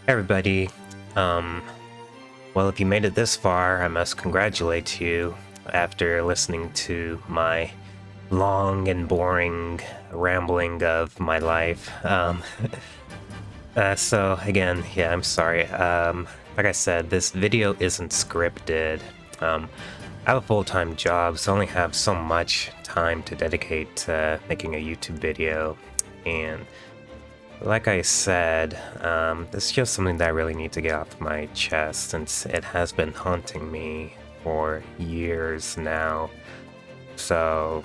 Everybody, um, well, if you made it this far, I must congratulate you after listening to my long and boring rambling of my life. So again, yeah, I'm sorry. Like I said, this video isn't scripted. I have a full-time job, so I only have so much time to dedicate to making a YouTube video, and like I said, this is just something that I really need to get off my chest since it has been haunting me for years now. So,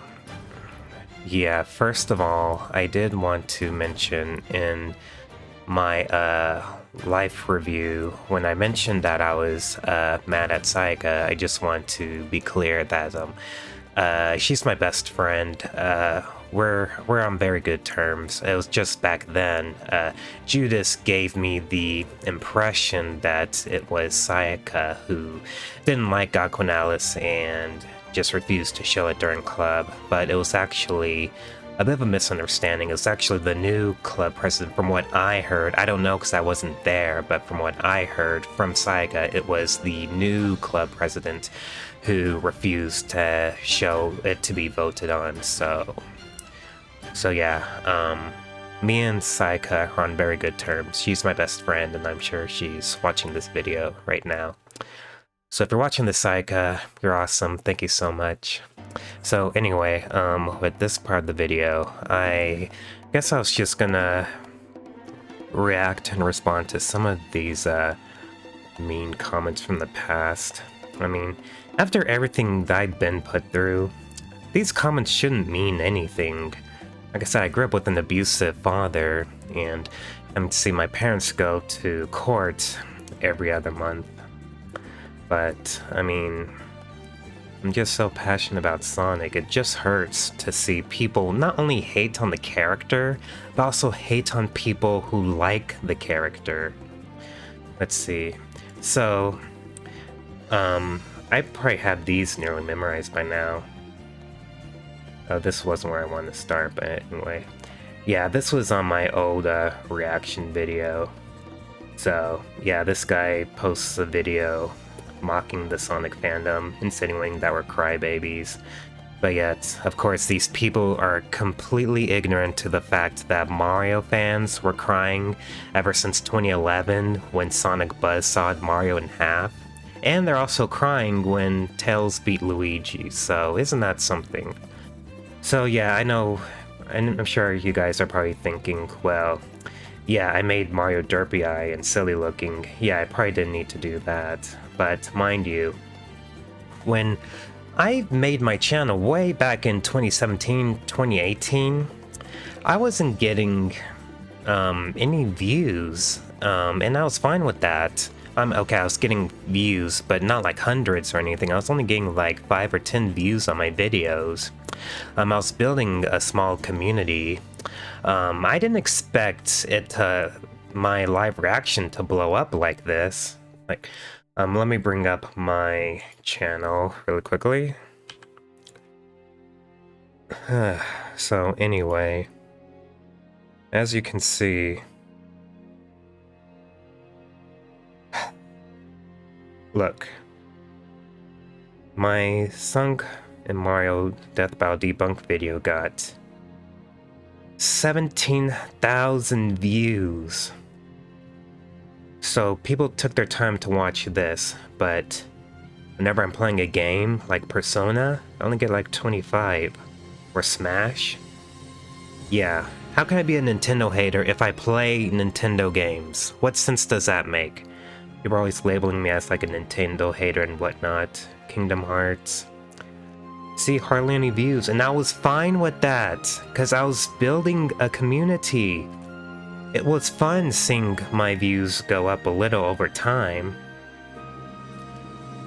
yeah, first of all, I did want to mention in my life review, when I mentioned that I was mad at Sayaka, I just want to be clear that she's my best friend. We're on very good terms. It was just back then, Judas gave me the impression that it was Sayaka who didn't like Aquanalis and just refused to show it during club, but it was actually a bit of a misunderstanding. It was actually the new club president, from what I heard. I don't know because I wasn't there, but from what I heard from Sayaka, it was the new club president who refused to show it to be voted on. So yeah, me and Sayaka are on very good terms. She's my best friend, and I'm sure she's watching this video right now. So if you're watching this, Sayaka, you're awesome. Thank you so much. So anyway, with this part of the video, I guess I was just gonna react and respond to some of these mean comments from the past. I mean, after everything that I've been put through, these comments shouldn't mean anything. Like I said, I grew up with an abusive father, and I'm to see my parents go to court every other month. But, I mean, I'm just so passionate about Sonic, it just hurts to see people not only hate on the character, but also hate on people who like the character. Let's see. So, I probably have these nearly memorized by now. Oh, this wasn't where I wanted to start, but anyway. Yeah, this was on my old reaction video. So, yeah, this guy posts a video mocking the Sonic fandom, insinuating that we're crybabies. But yet, of course, these people are completely ignorant to the fact that Mario fans were crying ever since 2011 when Sonic buzzsawed Mario in half. And they're also crying when Tails beat Luigi, so isn't that something? So yeah, I know, and I'm sure you guys are probably thinking, well, yeah, I made Mario derpy eye and silly looking. Yeah, I probably didn't need to do that. But mind you, when I made my channel way back in 2017, 2018, I wasn't getting any views, and I was fine with that. Okay, I was getting views, but not like hundreds or anything. I was only getting like 5 or 10 views on my videos. I was building a small community. I didn't expect it my live reaction to blow up like this. Like, let me bring up my channel really quickly. So anyway, as you can see, look, my Sunk and Mario Death Battle Debunk video got 17,000 views. So people took their time to watch this, but whenever I'm playing a game like Persona, I only get like 25. Or Smash? Yeah, how can I be a Nintendo hater if I play Nintendo games? What sense does that make? People are always labeling me as like a Nintendo hater and whatnot. Kingdom Hearts. See, hardly any views, and I was fine with that, because I was building a community. It was fun seeing my views go up a little over time.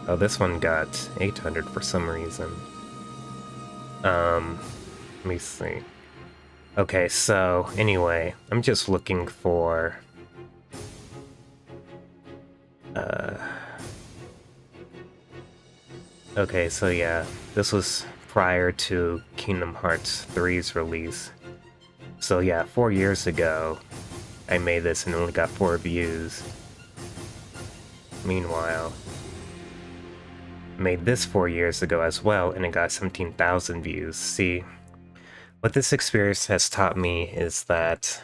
Oh, this one got 800 for some reason. Let me see. Okay, so anyway, I'm just looking for okay, so yeah, this was prior to Kingdom Hearts 3's release. So yeah, 4 years ago, I made this and only got 4 views. Meanwhile, made this 4 years ago as well, and it got 17,000 views. See, what this experience has taught me is that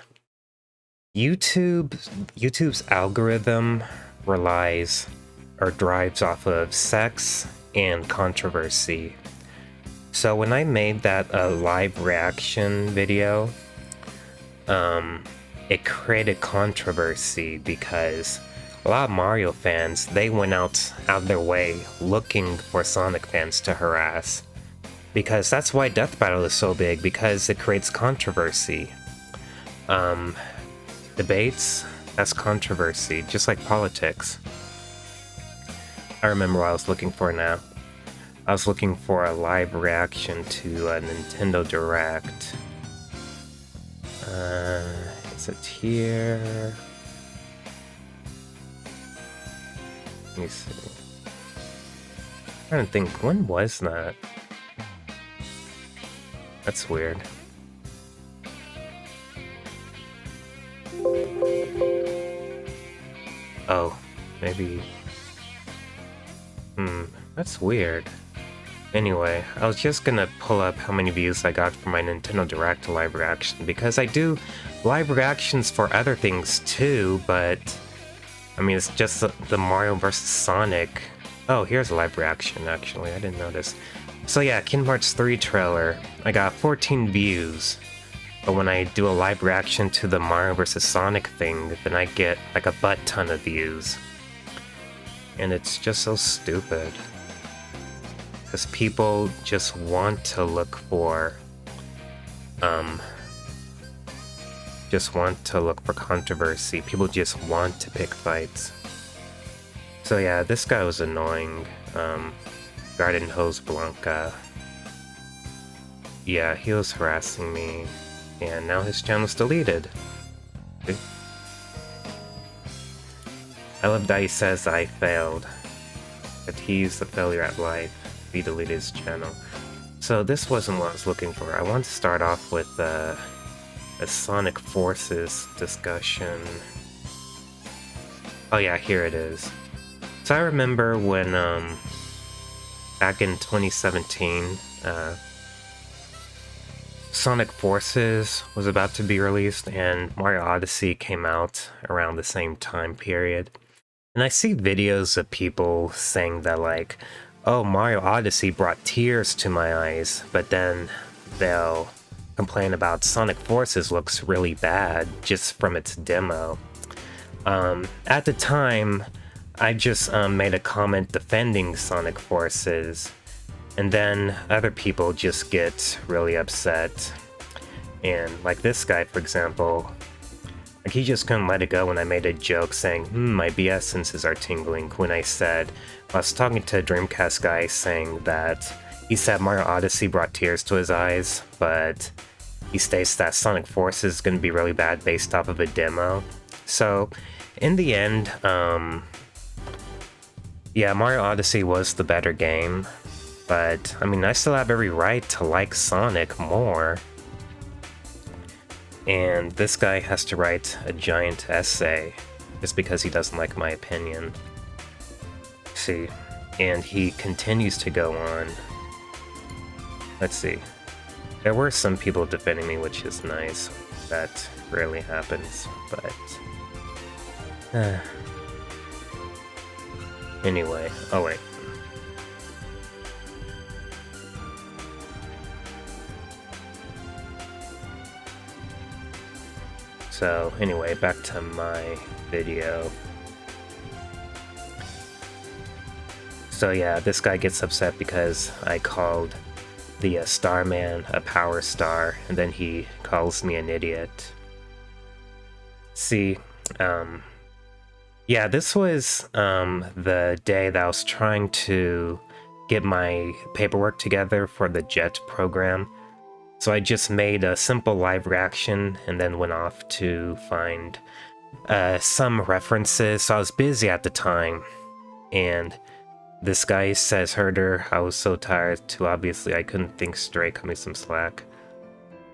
YouTube's algorithm relies or drives off of sex and controversy. So when I made that live reaction video, it created controversy because a lot of Mario fans, they went out of their way looking for Sonic fans to harass. Because that's why Death Battle is so big, because it creates controversy. Debates, that's controversy, just like politics. I remember what I was looking for now. I was looking for a live reaction to a Nintendo Direct. Is it here? Let me see. I'm trying to think, when was that? That's weird. Oh, maybe... that's weird. Anyway, I was just gonna pull up how many views I got for my Nintendo Direct live reaction, because I do live reactions for other things too, but... I mean, it's just the Mario vs. Sonic. Oh, here's a live reaction, actually. I didn't notice. So yeah, Kingdom Hearts 3 trailer. I got 14 views. But when I do a live reaction to the Mario vs. Sonic thing, then I get like a butt ton of views. And it's just so stupid. Because people just want to look for... just want to look for controversy. People just want to pick fights. So yeah, this guy was annoying. Garden Hose Blanca. Yeah, he was harassing me. And now his channel's deleted. I love that he says I failed. That he's a failure at life. He deleted his channel. So this wasn't what I was looking for. I want to start off with a Sonic Forces discussion. Oh yeah, here it is. So I remember when, back in 2017, Sonic Forces was about to be released, and Mario Odyssey came out around the same time period. And I see videos of people saying that, like, oh, Mario Odyssey brought tears to my eyes, but then they'll complain about Sonic Forces looks really bad just from its demo. At the time, I just made a comment defending Sonic Forces, and then other people just get really upset. And like this guy, for example, like he just couldn't let it go when I made a joke saying, my BS senses are tingling, when I said, I was talking to a Dreamcast guy saying that he said Mario Odyssey brought tears to his eyes, but he states that Sonic Forces is going to be really bad based off of a demo. So, in the end, yeah, Mario Odyssey was the better game, but, I mean, I still have every right to like Sonic more. And this guy has to write a giant essay just because he doesn't like my opinion. See, and he continues to go on. Let's see. There were some people defending me, which is nice. That rarely happens, but... Anyway, oh wait. So, anyway, back to my video. So yeah, this guy gets upset because I called the Starman a power star, and then he calls me an idiot. See, yeah, this was the day that I was trying to get my paperwork together for the JET program. So I just made a simple live reaction and then went off to find some references. So I was busy at the time, and this guy says herder. I was so tired too, obviously I couldn't think straight, cut me some slack.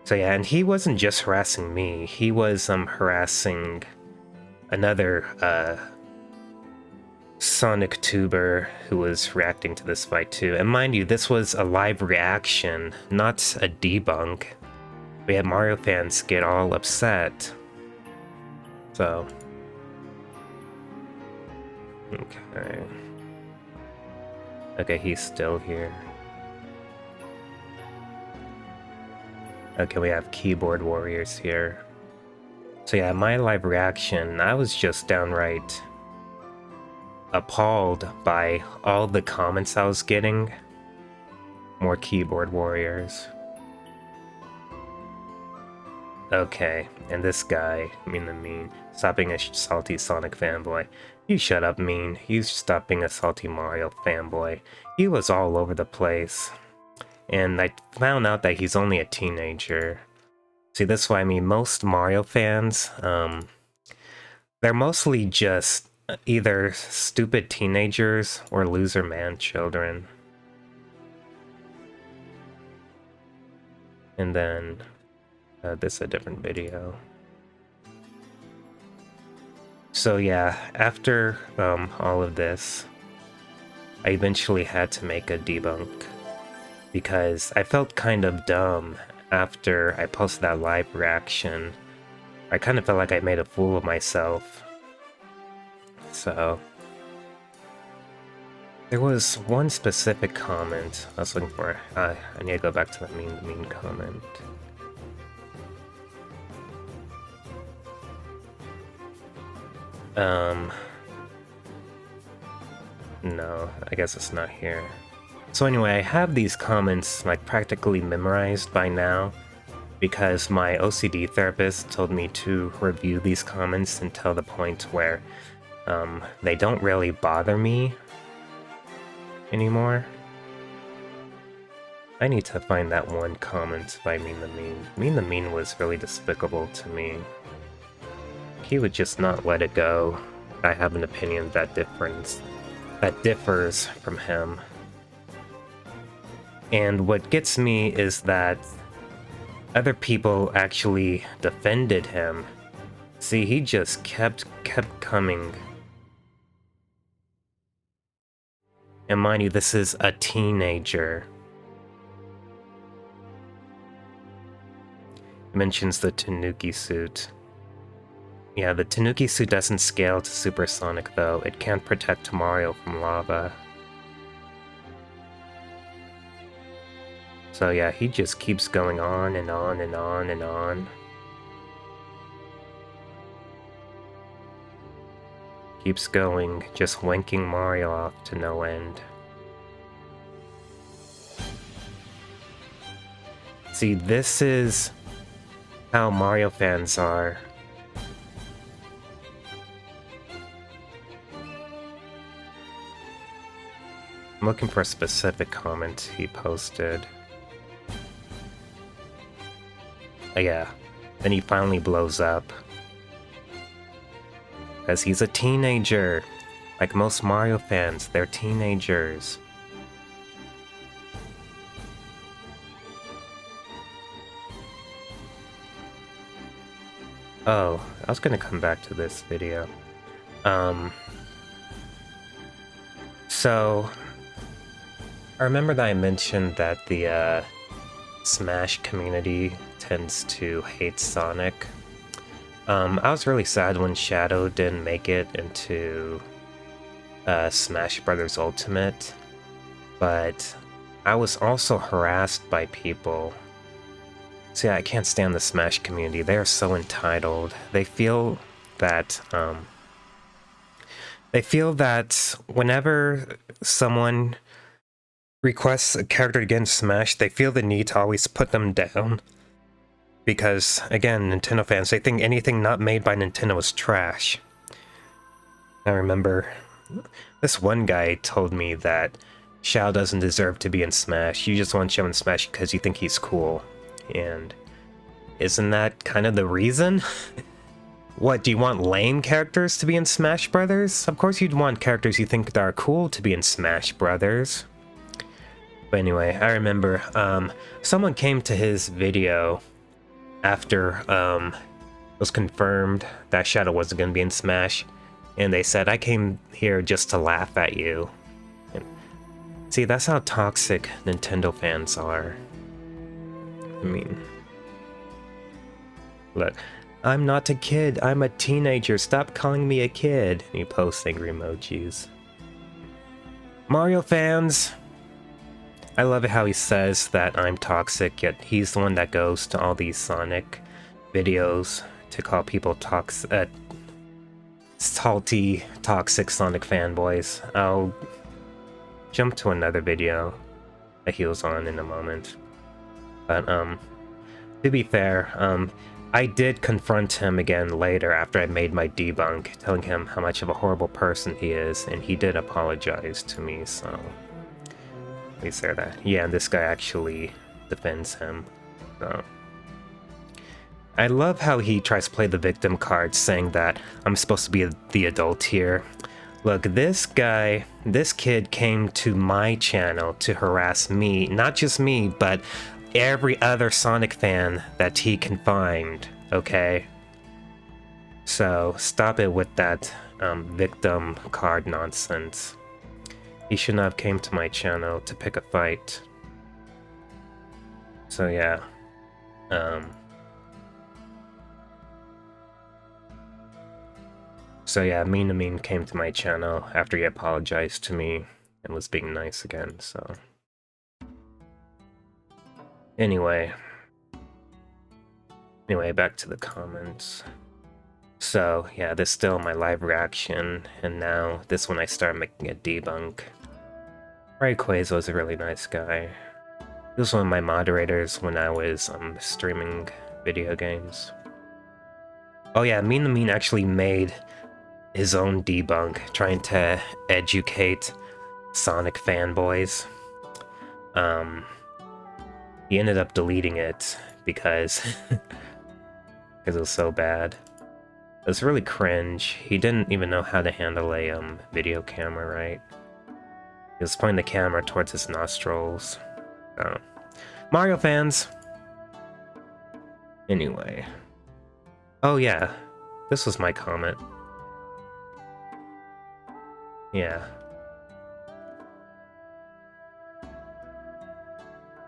So yeah, and he wasn't just harassing me, he was harassing another Sonic tuber who was reacting to this fight too. And mind you, this was a live reaction, not a debunk. We had Mario fans get all upset. So... okay. Okay, he's still here. Okay, we have keyboard warriors here. So yeah, my live reaction, I was just downright appalled by all the comments I was getting. More keyboard warriors. Okay, and this guy, Mean, stop being a salty Sonic fanboy. You shut up, Mean. You stop being a salty Mario fanboy. He was all over the place. And I found out that he's only a teenager. See, that's why most Mario fans, they're mostly just either stupid teenagers or loser man children. And then, this is a different video. So yeah, after all of this, I eventually had to make a debunk because I felt kind of dumb after I posted that live reaction. I kind of felt like I made a fool of myself. So there was one specific comment I was looking for. I need to go back to the mean comment. No, I guess it's not here. So anyway, I have these comments like practically memorized by now because my OCD therapist told me to review these comments until the point where they don't really bother me anymore. I need to find that one comment by Mean the Mean. Mean the Mean was really despicable to me. He would just not let it go. I have an opinion that differs from him. And what gets me is that other people actually defended him. See, he just kept coming. And mind you, this is a teenager. He mentions the Tanuki suit. Yeah, the Tanuki suit doesn't scale to Supersonic though. It can't protect Mario from lava. So yeah, he just keeps going on and on and on and on. Keeps going, just wanking Mario off to no end. See, this is how Mario fans are. I'm looking for a specific comment he posted. Yeah, then he finally blows up. Because he's a teenager. Like most Mario fans, they're teenagers. Oh, I was gonna come back to this video. So, I remember that I mentioned that the Smash community tends to hate Sonic. I was really sad when Shadow didn't make it into Smash Bros. Ultimate, but I was also harassed by people. See, I can't stand the Smash community. They are so entitled. They feel that whenever someone requests a character to get in Smash, they feel the need to always put them down. Because, again, Nintendo fans, they think anything not made by Nintendo is trash. I remember this one guy told me that Shao doesn't deserve to be in Smash. You just want Shao in Smash because you think he's cool. And isn't that kind of the reason? What, do you want lame characters to be in Smash Brothers? Of course you'd want characters you think that are cool to be in Smash Brothers. But anyway, I remember someone came to his video after it was confirmed that Shadow wasn't going to be in Smash, and they said, I came here just to laugh at you. And see, that's how toxic Nintendo fans are. I mean, look, I'm not a kid, I'm a teenager, stop calling me a kid. And he posts angry emojis. Mario fans, I love it how he says that I'm toxic, yet he's the one that goes to all these Sonic videos to call people salty, toxic Sonic fanboys. I'll jump to another video that he was on in a moment. But, to be fair, I did confront him again later after I made my debunk, telling him how much of a horrible person he is, and he did apologize to me, so... Let me say that. Yeah, and this guy actually defends him, so... I love how he tries to play the victim card, saying that I'm supposed to be the adult here. Look, this kid came to my channel to harass me, not just me, but every other Sonic fan that he can find, okay? So, stop it with that victim card nonsense. He should not have came to my channel to pick a fight. So yeah, Mean came to my channel after he apologized to me and was being nice again, so... Anyway, back to the comments. So, yeah, this is still my live reaction, and now this one I started making a debunk. Rayquaza was a really nice guy. He was one of my moderators when I was streaming video games. Oh yeah, Mean actually made his own debunk, trying to educate Sonic fanboys. He ended up deleting it because it was so bad. It was really cringe. He didn't even know how to handle a video camera right. He was pointing the camera towards his nostrils. Oh. Mario fans! Anyway. Oh yeah, this was my comment. Yeah.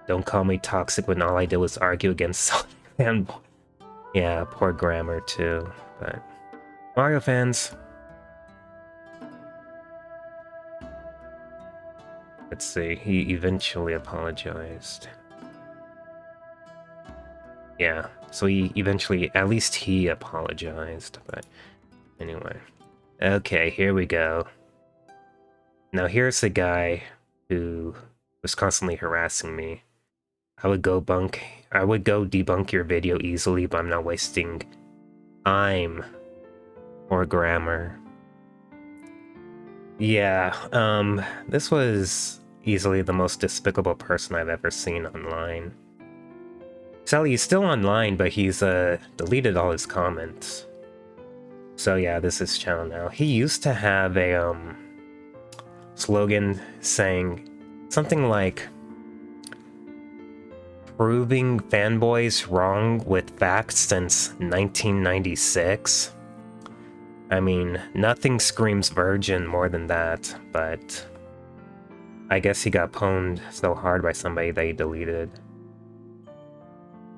Don't call me toxic when all I did was argue against Sonic fanboy. Yeah, poor grammar too, but... Mario fans! Let's see, he eventually apologized. Yeah, so he eventually, at least he apologized, but anyway. Okay, here we go. Now here's the guy who was constantly harassing me. I would go debunk your video easily, but I'm not wasting time or grammar. Yeah, this was easily the most despicable person I've ever seen online. Sally is still online, but he's deleted all his comments. So yeah, this is his channel now. He used to have a slogan saying something like, proving fanboys wrong with facts since 1996. I mean, nothing screams virgin more than that, but I guess he got pwned so hard by somebody that he deleted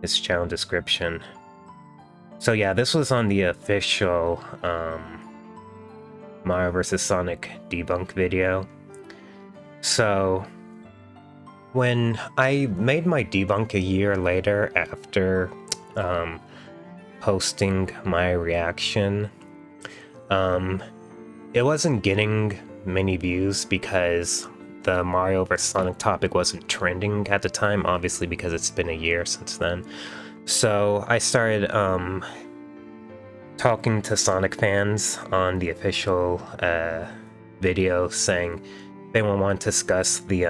his channel description. So yeah, this was on the official Mario vs. Sonic debunk video. So when I made my debunk a year later after posting my reaction, it wasn't getting many views because the Mario vs. Sonic topic wasn't trending at the time, obviously because it's been a year since then. So I started talking to Sonic fans on the official video, saying if anyone want to discuss the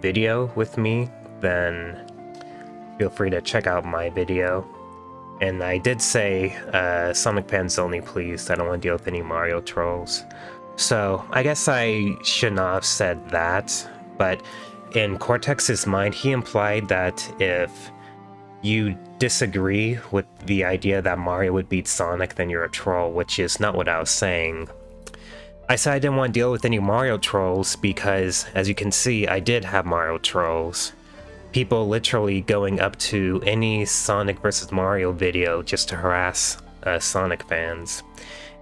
video with me, then feel free to check out my video. And I did say, Sonic fans only please, I don't want to deal with any Mario trolls. So I guess I should not have said that, but in Cortex's mind, he implied that if you disagree with the idea that Mario would beat Sonic, then you're a troll, which is not what I was saying. I said I didn't want to deal with any Mario trolls because, as you can see, I did have Mario trolls. People literally going up to any Sonic vs. Mario video just to harass Sonic fans.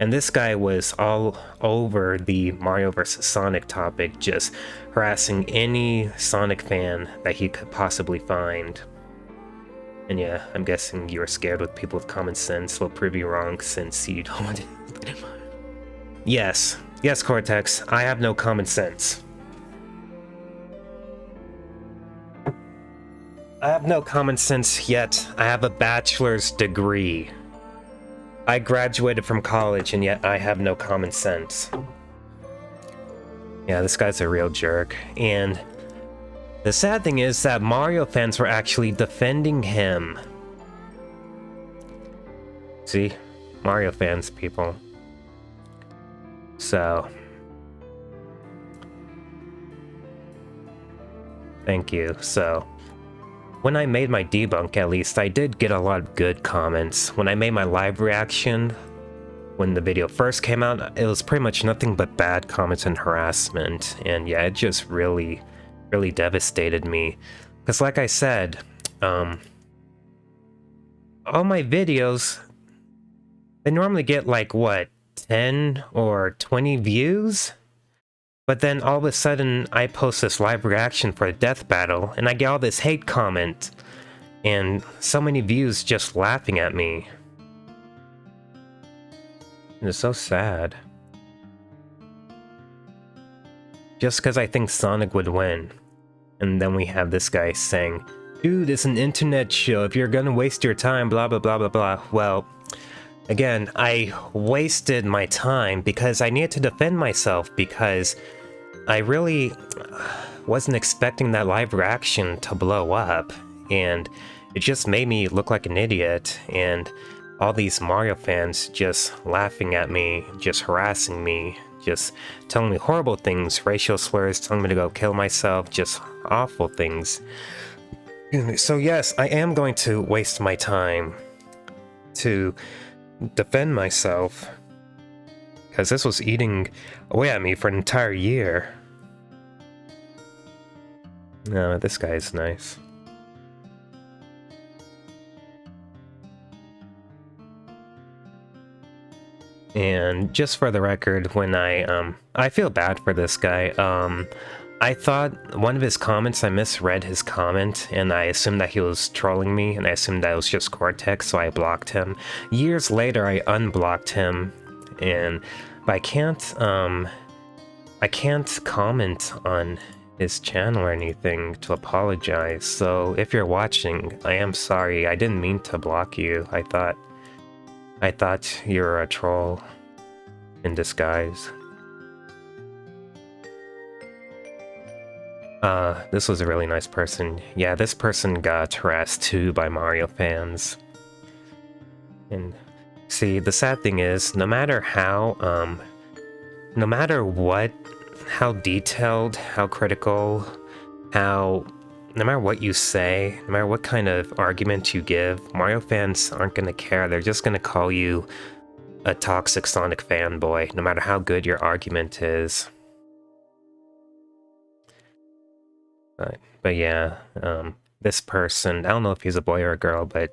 And this guy was all over the Mario vs. Sonic topic, just harassing any Sonic fan that he could possibly find. And yeah, I'm guessing you were scared with people with common sense will prove you wrong since you don't want to... Yes, Cortex, I have no common sense. I have no common sense yet. I have a bachelor's degree. I graduated from college and yet I have no common sense. Yeah, this guy's a real jerk. And the sad thing is that Mario fans were actually defending him. See? Mario fans, people. So. Thank you. So. When I made my debunk, at least, I did get a lot of good comments. When I made my live reaction, when the video first came out, it was pretty much nothing but bad comments and harassment. And yeah, it just really devastated me. Because like I said, all my videos, they normally get like, what, 10 or 20 views? But then all of a sudden, I post this live reaction for a death battle, and I get all this hate comment, and so many views just laughing at me. And it's so sad. Just because I think Sonic would win. And then we have this guy saying, dude, it's an internet show, if you're gonna waste your time, blah blah blah blah blah. Well, again, I wasted my time because I needed to defend myself because I really wasn't expecting that live reaction to blow up, and it just made me look like an idiot, and all these Mario fans just laughing at me, just harassing me, just telling me horrible things, racial slurs, telling me to go kill myself, just awful things. So yes, I am going to waste my time to defend myself, because this was eating away at me for an entire year. No, this guy's nice. And just for the record, when I feel bad for this guy. I thought one of his comments, I misread his comment, and I assumed that he was trolling me, and I assumed that it was just Cortex, so I blocked him. Years later, I unblocked him, but I can't comment on his channel or anything to apologize. So if you're watching, I am sorry. I didn't mean to block you. I thought you were a troll in disguise. This was a really nice person. Yeah, this person got harassed too by Mario fans. And see, the sad thing is, no matter what, how detailed, how critical, no matter what you say, no matter what kind of argument you give, Mario fans aren't gonna care. They're just gonna call you a toxic Sonic fanboy, no matter how good your argument is. But yeah, this person, I don't know if he's a boy or a girl, but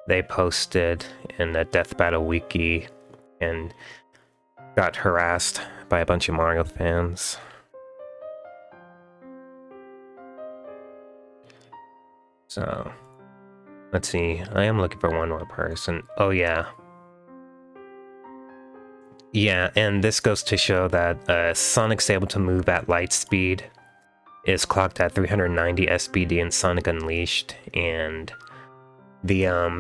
they posted in a Death Battle Wiki and got harassed by a bunch of Mario fans. So, let's see, I am looking for one more person. Oh yeah. Yeah, and this goes to show that Sonic's able to move at light speed, is clocked at 390 SPD in Sonic Unleashed, and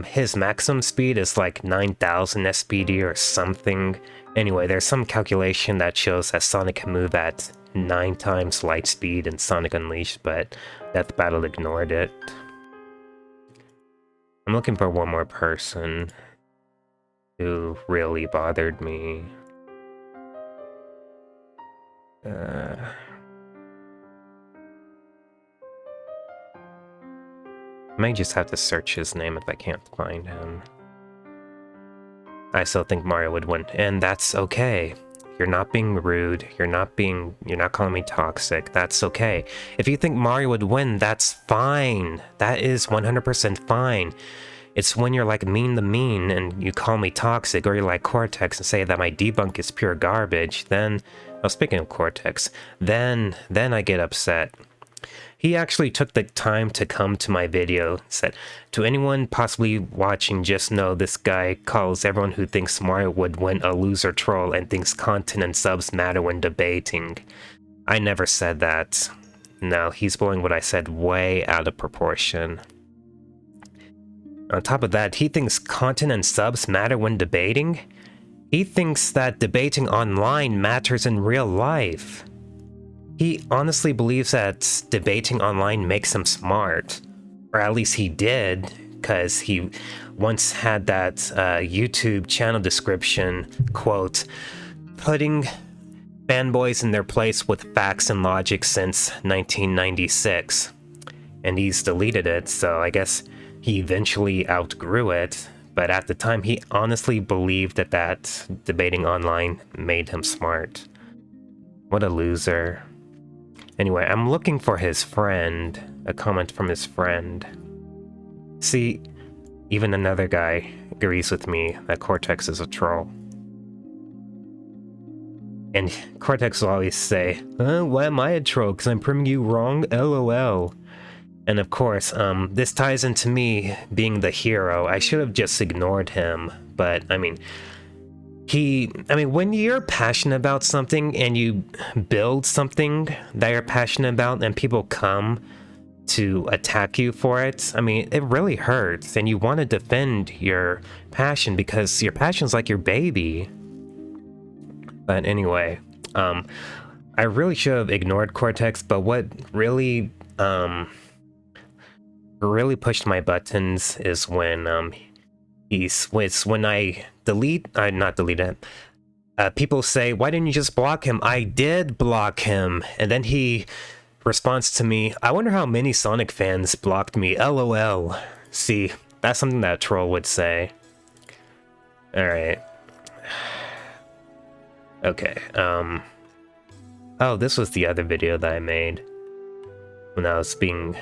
his maximum speed is like 9,000 SPD or something. Anyway, there's some calculation that shows that Sonic can move at 9 times light speed in Sonic Unleashed, but Death Battle ignored it. I'm looking for one more person who really bothered me. I might just have to search his name if I can't find him. I still think Mario would win, and that's okay. You're not being rude, you're not calling me toxic, that's okay. If you think Mario would win, that's fine. That is 100% fine. It's when you're like mean and you call me toxic, or you're like Cortex and say that my debunk is pure garbage, then, well, speaking of Cortex, then I get upset. He actually took the time to come to my video, said, to anyone possibly watching, just know this guy calls everyone who thinks Mario would win a loser troll and thinks content and subs matter when debating. I never said that. No, he's blowing what I said way out of proportion. On top of that, he thinks content and subs matter when debating? He thinks that debating online matters in real life. He honestly believes that debating online makes him smart. Or at least he did, because he once had that YouTube channel description, quote, putting fanboys in their place with facts and logic since 1996. And he's deleted it, so I guess he eventually outgrew it. But at the time, he honestly believed that debating online made him smart. What a loser. Anyway, I'm looking for his friend, a comment from his friend. See, even another guy agrees with me that Cortex is a troll. And Cortex will always say, why am I a troll? Because I'm proving you wrong? LOL. And of course, this ties into me being the hero. I should have just ignored him, but I mean, when you're passionate about something and you build something that you're passionate about and people come to attack you for it, I mean, it really hurts, and you want to defend your passion because your passion's like your baby. But anyway, I really should have ignored Cortex, but what really pushed my buttons is when when I not delete it. People say, why didn't you just block him? I did block him. And then he responds to me, I wonder how many Sonic fans blocked me. LOL. See, that's something that a troll would say. Alright. Okay, oh, this was the other video that I made when I was being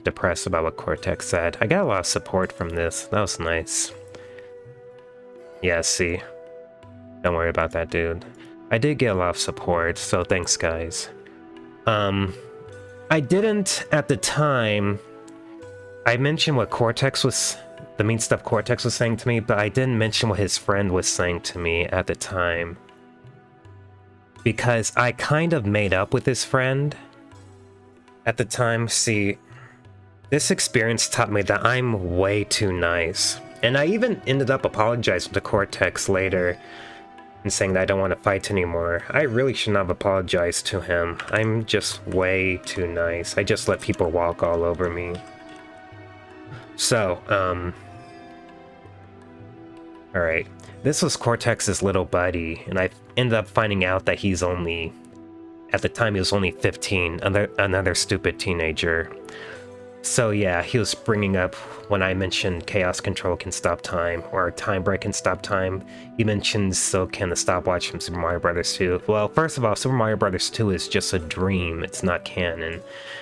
depressed about what Cortex said. I got a lot of support from this. That was nice. Yeah, see. Don't worry about that, dude. I did get a lot of support, so thanks, guys. I didn't, at the time, I mentioned what the mean stuff Cortex was saying to me, but I didn't mention what his friend was saying to me at the time. Because I kind of made up with his friend at the time. See, this experience taught me that I'm way too nice. And I even ended up apologizing to Cortex later and saying that I don't want to fight anymore. I really should not have apologized to him. I'm just way too nice. I just let people walk all over me. So, alright. This was Cortex's little buddy, and I ended up finding out that he's only, at the time he was only 15, another stupid teenager. So yeah, he was bringing up when I mentioned Chaos Control can stop time, or Time Break can stop time. He mentions so can the stopwatch from Super Mario Bros. 2. Well, first of all, Super Mario Bros. 2 is just a dream, it's not canon.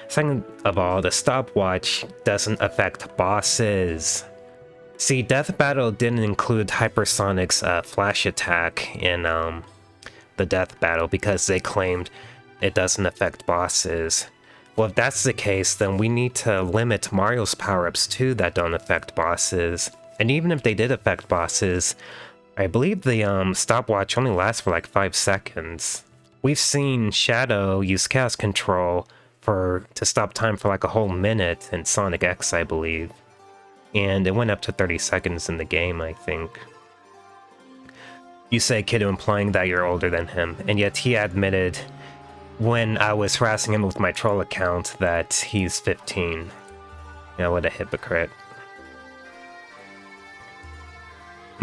Second of all, the stopwatch doesn't affect bosses. See, Death Battle didn't include Hypersonic's flash attack in the Death Battle because they claimed it doesn't affect bosses. Well, if that's the case, then we need to limit Mario's power-ups too that don't affect bosses. And even if they did affect bosses, I believe the stopwatch only lasts for like 5 seconds. We've seen Shadow use Chaos Control to stop time for like a whole minute in Sonic X, I believe. And it went up to 30 seconds in the game, I think. You say, Kiddo, implying that you're older than him, and yet he admitted when I was harassing him with my troll account that he's 15. Yeah, what a hypocrite.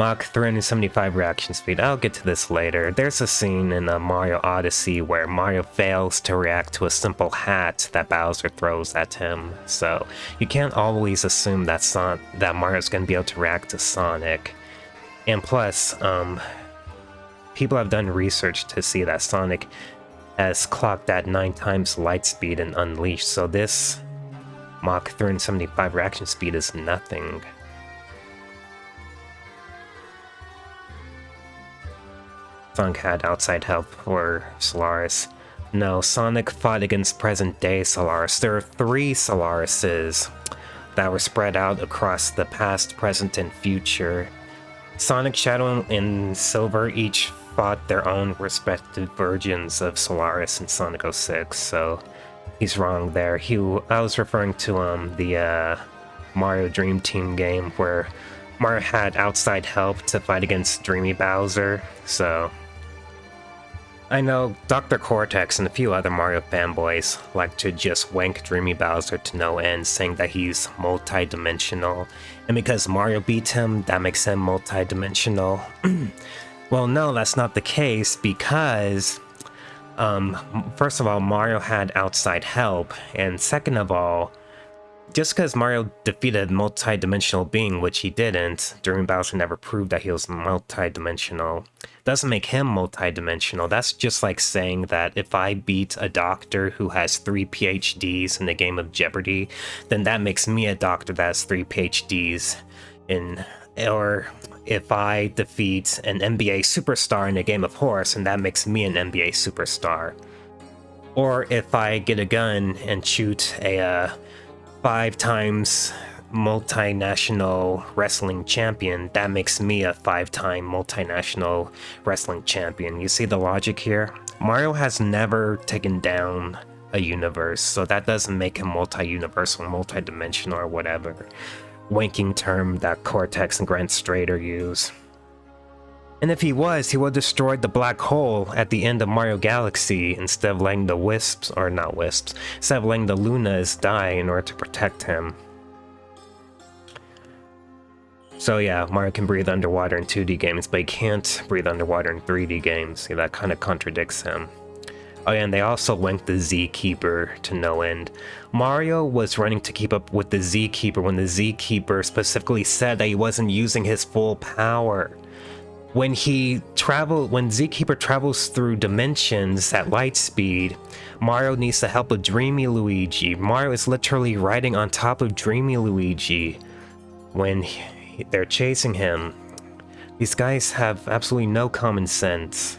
Mach 375 reaction speed. I'll get to this later. There's a scene in Mario Odyssey where Mario fails to react to a simple hat that Bowser throws at him. So you can't always assume that Mario's gonna be able to react to Sonic. And plus, people have done research to see that Sonic has clocked at 9 times light speed in Unleashed. So this Mach 375 reaction speed is nothing. Sonic had outside help for Solaris. No, Sonic fought against present-day Solaris. There are 3 Solarises that were spread out across the past, present, and future. Sonic, Shadow, and Silver each fought their own respective versions of Solaris in Sonic 06, so he's wrong there. I was referring to the Mario Dream Team game where Mario had outside help to fight against Dreamy Bowser, so... I know Dr. Cortex and a few other Mario fanboys like to just wank Dreamy Bowser to no end, saying that he's multi-dimensional, and because Mario beat him, that makes him multi-dimensional. Well, no, that's not the case, because first of all, Mario had outside help, and second of all, just because Mario defeated a multi-dimensional being, which he didn't, Dreamy Bowser never proved that he was multi-dimensional, doesn't make him multi-dimensional. That's just like saying that if I beat a doctor who has 3 PhDs in the game of Jeopardy, then that makes me a doctor that has 3 PhDs in... Or if I defeat an NBA superstar in a game of Horse, and that makes me an NBA superstar. Or if I get a gun and shoot a 5 times multinational wrestling champion, that makes me a 5-time multinational wrestling champion. You see the logic here? Mario has never taken down a universe, so that doesn't make him multi-universal, multi-dimensional, or whatever wanking term that Cortex and Grant Strader use. And if he was, he would have destroyed the black hole at the end of Mario Galaxy instead of letting the Wisps, or not Wisps, instead of letting the Lunas die in order to protect him. So yeah, Mario can breathe underwater in 2D games, but he can't breathe underwater in 3D games. See, that kind of contradicts him. Oh yeah, and they also linked the Z-Keeper to no end. Mario was running to keep up with the Z-Keeper when the Z-Keeper specifically said that he wasn't using his full power. When Z-Keeper travels through dimensions at light speed, Mario needs the help of Dreamy Luigi. Mario is literally riding on top of Dreamy Luigi when they're chasing him. These guys have absolutely no common sense.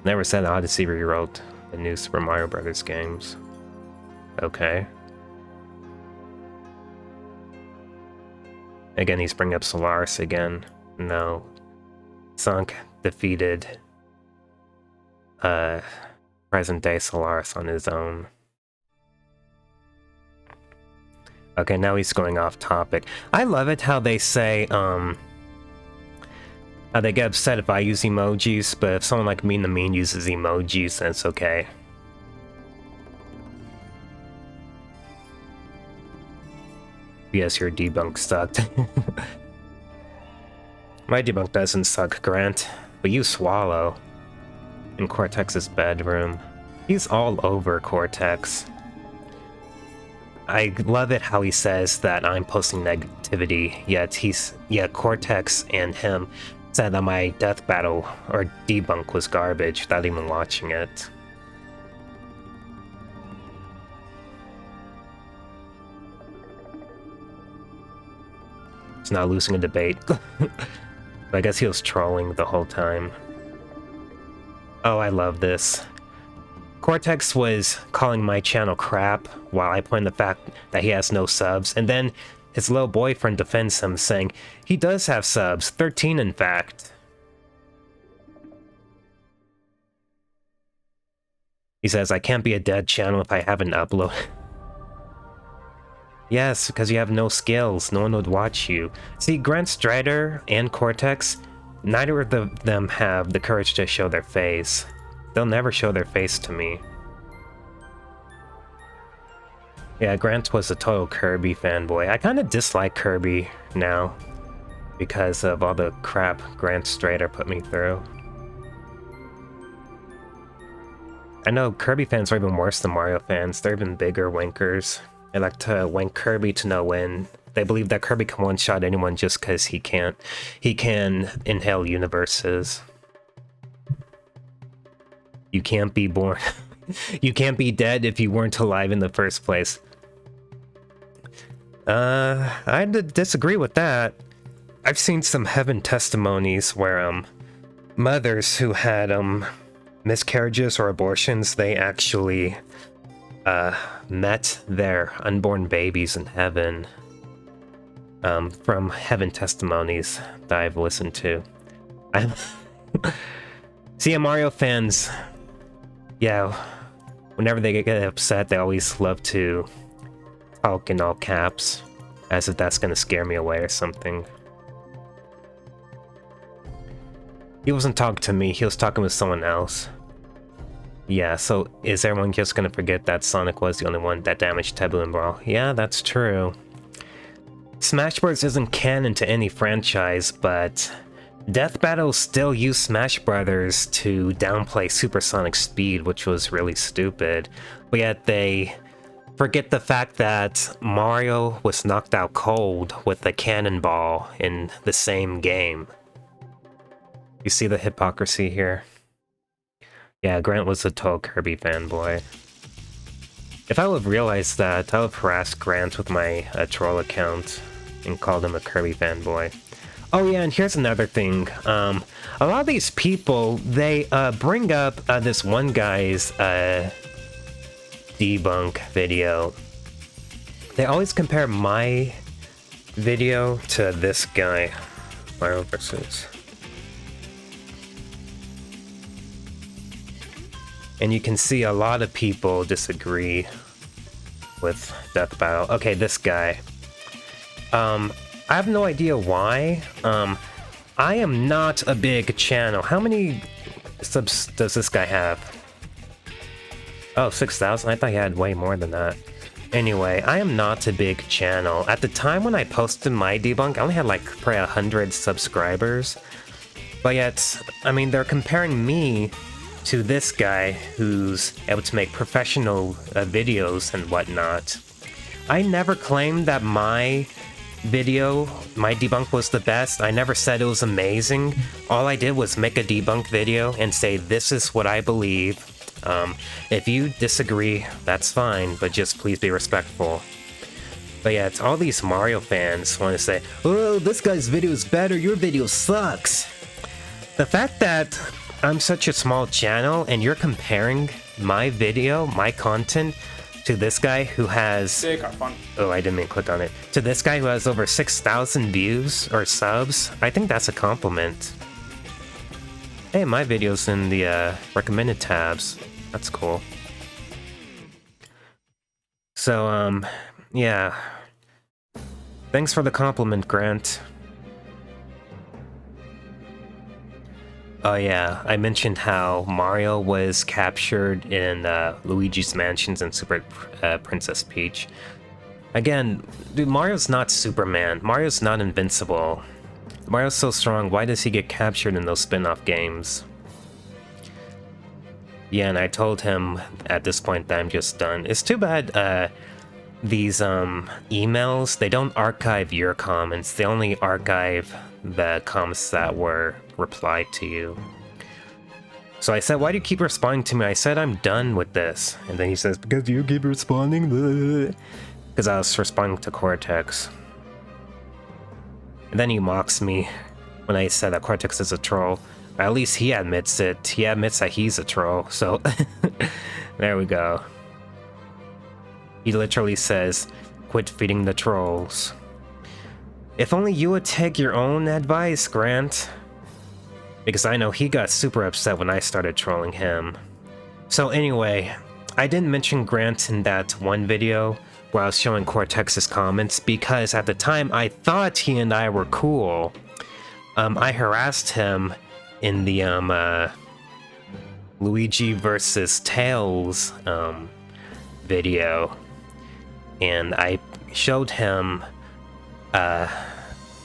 Never said Odyssey rewrote the new Super Mario Bros. Games. Okay. Again, he's bringing up Solaris again. No. Sonic defeated present-day Solaris on his own. Okay, now he's going off topic. I love it how they say, how they get upset if I use emojis, but if someone like Mean the Mean uses emojis, then it's okay. Yes, your debunk sucked. My debunk doesn't suck, Grant, but you swallow. In Cortex's bedroom. He's all over Cortex. I love it how he says that I'm posting negativity, yet Cortex and him said that my death battle or debunk was garbage without even watching it. He's not losing a debate. I guess he was trolling the whole time. Oh, I love this. Cortex was calling my channel crap while I point the fact that he has no subs, and then his little boyfriend defends him, saying he does have subs, 13 in fact. He says, I can't be a dead channel if I haven't uploaded. Yes, because you have no skills, no one would watch you. See, Grant Strider and Cortex, neither of them have the courage to show their face. They'll never show their face to me. Yeah, Grant was a total Kirby fanboy. I kind of dislike Kirby now because of all the crap Grant Strader put me through. I know Kirby fans are even worse than Mario fans. They're even bigger wankers. They like to wank Kirby to no end. They believe that Kirby can one-shot anyone just because he can inhale universes. You can't be born. You can't be dead if you weren't alive in the first place. I disagree with that. I've seen some heaven testimonies where mothers who had miscarriages or abortions, they actually met their unborn babies in heaven. From heaven testimonies that I've listened to. See, Mario fans, yeah, whenever they get upset, they always love to talk in all caps, as if that's gonna scare me away or something. He wasn't talking to me, he was talking with someone else. Yeah, so is everyone just gonna forget that Sonic was the only one that damaged Taboo and Brawl? Yeah, that's true. Smash Bros. Isn't canon to any franchise, but Death Battle still used Smash Brothers to downplay Supersonic Speed, which was really stupid. But yet they forget the fact that Mario was knocked out cold with the cannonball in the same game. You see the hypocrisy here? Yeah, Grant was a total Kirby fanboy. If I would have realized that, I would have harassed Grant with my troll account and called him a Kirby fanboy. Oh yeah, and here's another thing. A lot of these people, they bring up this one guy's debunk video. They always compare my video to this guy. Mario versus. And you can see a lot of people disagree with Death Battle. Okay, this guy. I have no idea why. I am not a big channel. How many subs does this guy have? Oh, 6,000? I thought he had way more than that. Anyway, I am not a big channel. At the time when I posted my debunk, I only had like probably 100 subscribers. But yet, I mean, they're comparing me to this guy who's able to make professional videos and whatnot. I never claimed that my video, my debunk was the best. I never said it was amazing. All I did was make a debunk video and say, this is what I believe. If you disagree, that's fine, but just please be respectful. But yeah, it's all these Mario fans want to say, oh, this guy's video is better, your video sucks. The fact that I'm such a small channel and you're comparing my video, my content, to this guy who has... Oh, I didn't mean to click on it. To this guy who has over 6,000 views or subs, I think that's a compliment. Hey, my video's in the recommended tabs. That's cool. So, yeah. Thanks for the compliment, Grant. Oh yeah, I mentioned how Mario was captured in Luigi's Mansions and Super Princess Peach. Again, dude, Mario's not Superman. Mario's not invincible. Mario's so strong, why does he get captured in those spin-off games? Yeah, and I told him at this point that I'm just done. It's too bad these emails, they don't archive your comments, they only archive the comments that were replied to you. So I said, why do you keep responding to me? I said, I'm done with this. And then he says, because you keep responding? Because I was responding to Cortex. And then he mocks me when I said that Cortex is a troll. At least he admits it. He admits that he's a troll. So there we go. He literally says, quit feeding the trolls. If only you would take your own advice, Grant. Because I know he got super upset when I started trolling him. So anyway, I didn't mention Grant in that one video where I was showing Cortex's comments because at the time I thought he and I were cool. I harassed him in the Luigi versus Tails video. and I showed him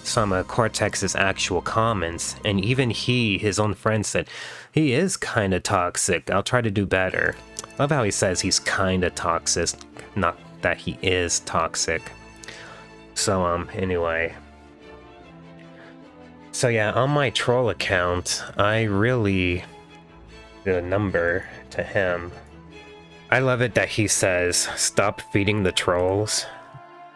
some of Cortex's actual comments, and even his own friend said, he is kind of toxic. I'll try to do better. Love how he says he's kind of toxic, not that he is toxic. So, anyway. So yeah, on my troll account, I really did a number to him. I love it that he says, stop feeding the trolls.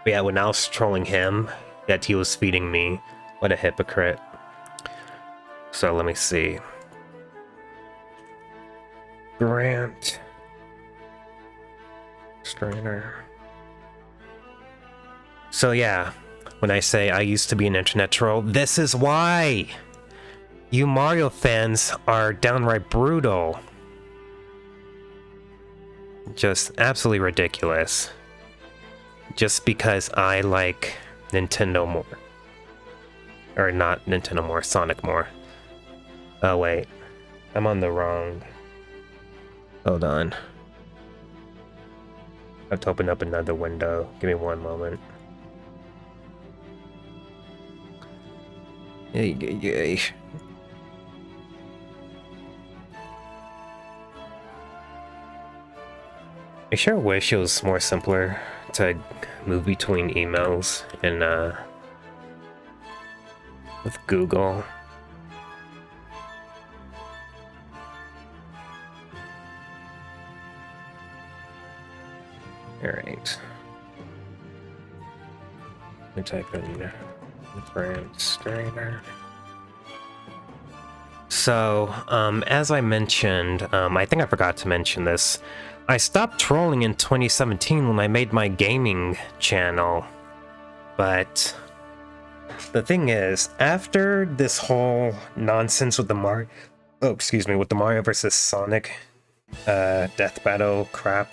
But yeah, when I was trolling him, yet he was feeding me. What a hypocrite. So let me see. Grant. Strainer. So yeah, when I say I used to be an internet troll, this is why! You Mario fans are downright brutal. Just absolutely ridiculous. Just because I like Nintendo more. Or not Nintendo more, Sonic more. Oh wait, I'm on the wrong... Hold on. I have to open up another window. Give me one moment. Yay. I sure wish it was more simpler to move between emails and with Google. Alright. Let me type in Grant Strainer. So, as I mentioned, I think I forgot to mention this. I stopped trolling in 2017 when I made my gaming channel. But the thing is, after this whole nonsense with the Mario vs. Sonic death battle crap,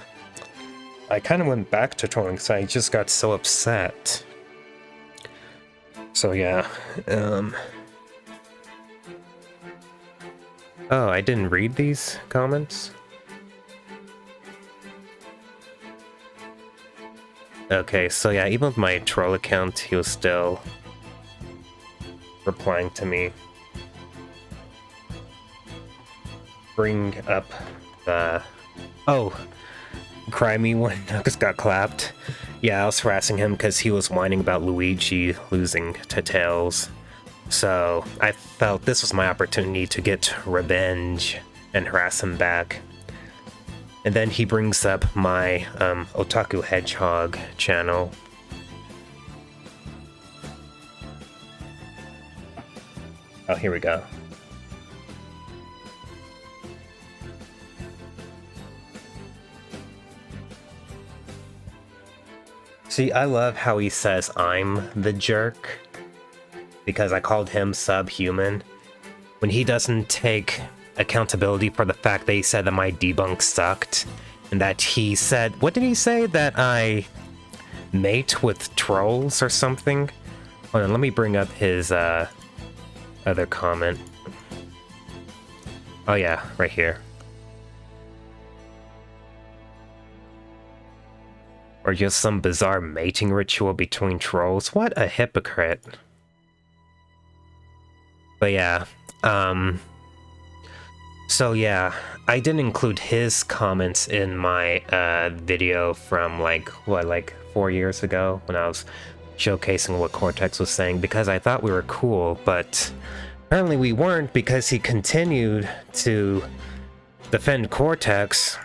I kind of went back to trolling because I just got so upset. So yeah, oh, I didn't read these comments? Okay, so yeah, even with my troll account, he was still replying to me. Bring up the... Oh! Crimey when Knuckles got clapped. Yeah, I was harassing him because he was whining about Luigi losing to Tails. So I felt this was my opportunity to get revenge and harass him back. And then he brings up my Otaku Hedgehog channel. Oh, here we go. See, I love how he says I'm the jerk, because I called him subhuman, when he doesn't take accountability for the fact that he said that my debunk sucked, and that he said, what did he say, that I mate with trolls or something? Hold on, let me bring up his other comment. Oh yeah, right here. Or just some bizarre mating ritual between trolls. What a hypocrite. But yeah, so yeah, I didn't include his comments in my video from like 4 years ago when I was showcasing what Cortex was saying, because I thought we were cool, but apparently we weren't, because he continued to defend Cortex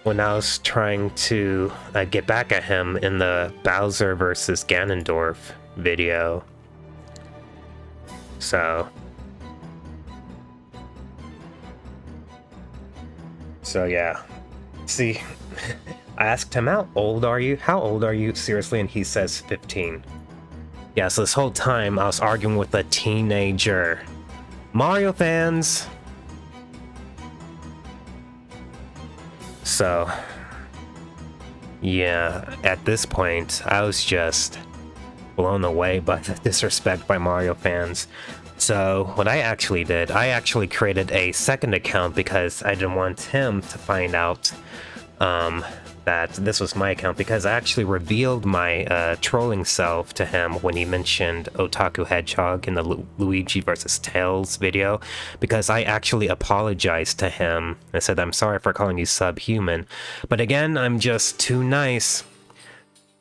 when I was trying to get back at him in the Bowser versus Ganondorf video. So yeah. See, I asked him, how old are you? How old are you? Seriously? And he says 15. Yeah, so this whole time I was arguing with a teenager. Mario fans! So, yeah, at this point, I was just blown away by the disrespect by Mario fans. So, what I actually did, I actually created a second account because I didn't want him to find out that this was my account because I actually revealed my trolling self to him when he mentioned Otaku Hedgehog in the Luigi vs. Tails video, because I actually apologized to him. I said, I'm sorry for calling you subhuman, but again, I'm just too nice.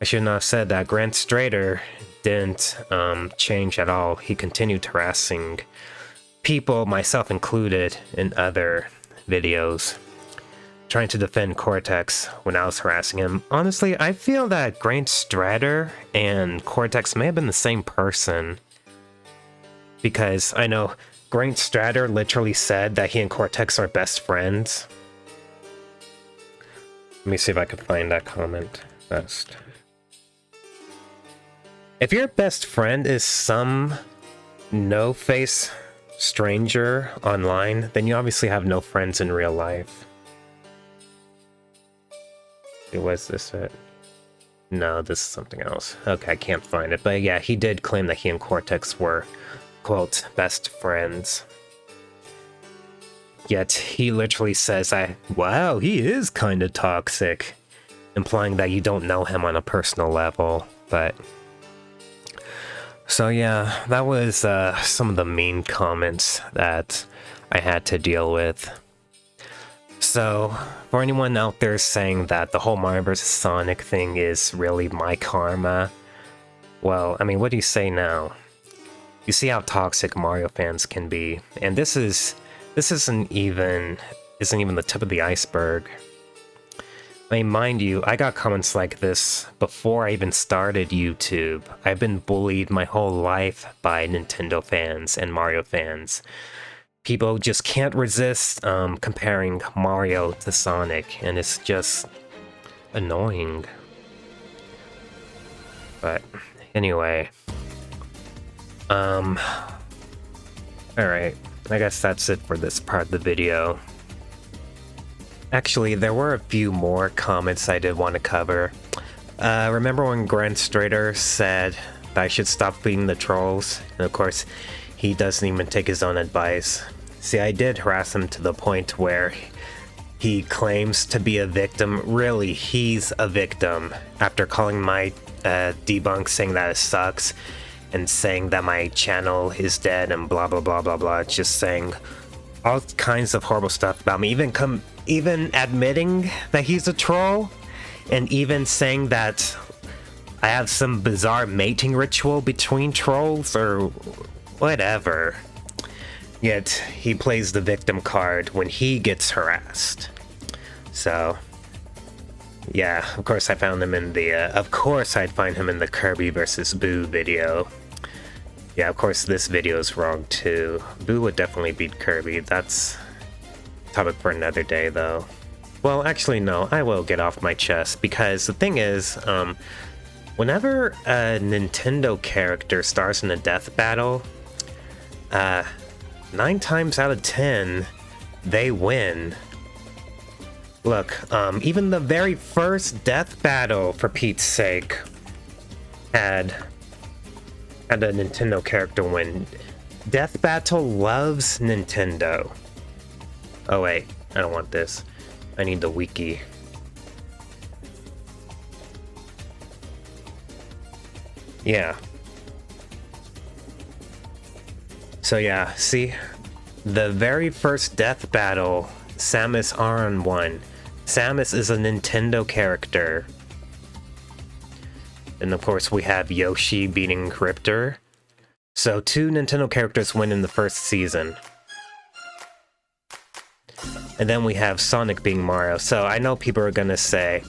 I should not have said that. Grant Strader didn't change at all. He continued harassing people, myself included, in other videos, trying to defend Cortex when I was harassing him. Honestly, I feel that Grant Strader and Cortex may have been the same person, because I know Grant Strader literally said that he and Cortex are best friends. Let me see if I can find that comment best. If your best friend is some no-face stranger online, then you obviously have no friends in real life. Was this it? No, this is something else. Okay, I can't find it. But yeah, he did claim that he and Cortex were, quote, best friends. Yet he literally says, wow, he is kinda toxic, implying that you don't know him on a personal level. But so yeah, that was some of the mean comments that I had to deal with. So, for anyone out there saying that the whole Mario vs. Sonic thing is really my karma, well, I mean, what do you say now? You see how toxic Mario fans can be, and this isn't even the tip of the iceberg. I mean, mind you, I got comments like this before I even started YouTube. I've been bullied my whole life by Nintendo fans and Mario fans. People just can't resist comparing Mario to Sonic, and it's just annoying. But anyway, alright, I guess that's it for this part of the video. Actually, there were a few more comments I did want to cover. Remember when Grant Strader said that I should stop feeding the trolls? And of course, he doesn't even take his own advice. See, I did harass him to the point where he claims to be a victim. Really, he's a victim. After calling my debunk, saying that it sucks, and saying that my channel is dead and blah blah blah blah blah, just saying all kinds of horrible stuff about me, even admitting that he's a troll, and even saying that I have some bizarre mating ritual between trolls or whatever. Yet he plays the victim card when he gets harassed. So yeah, of course I found him in the of course I'd find him in the Kirby vs. Boo video. Yeah, of course this video is wrong too. Boo would definitely beat Kirby. That's a topic for another day though. Well, actually no, I will get off my chest, because the thing is, whenever a Nintendo character stars in a death battle, 9 times out of 10, they win. Look, even the very first death battle, for Pete's sake, had a Nintendo character win. Death Battle loves Nintendo. Oh wait, I don't want this. I need the wiki. Yeah. So yeah, see? The very first death battle, Samus Aran won. Samus is a Nintendo character. And of course we have Yoshi beating Cryptor. So 2 Nintendo characters win in the first season. And then we have Sonic being Mario. So I know people are gonna say,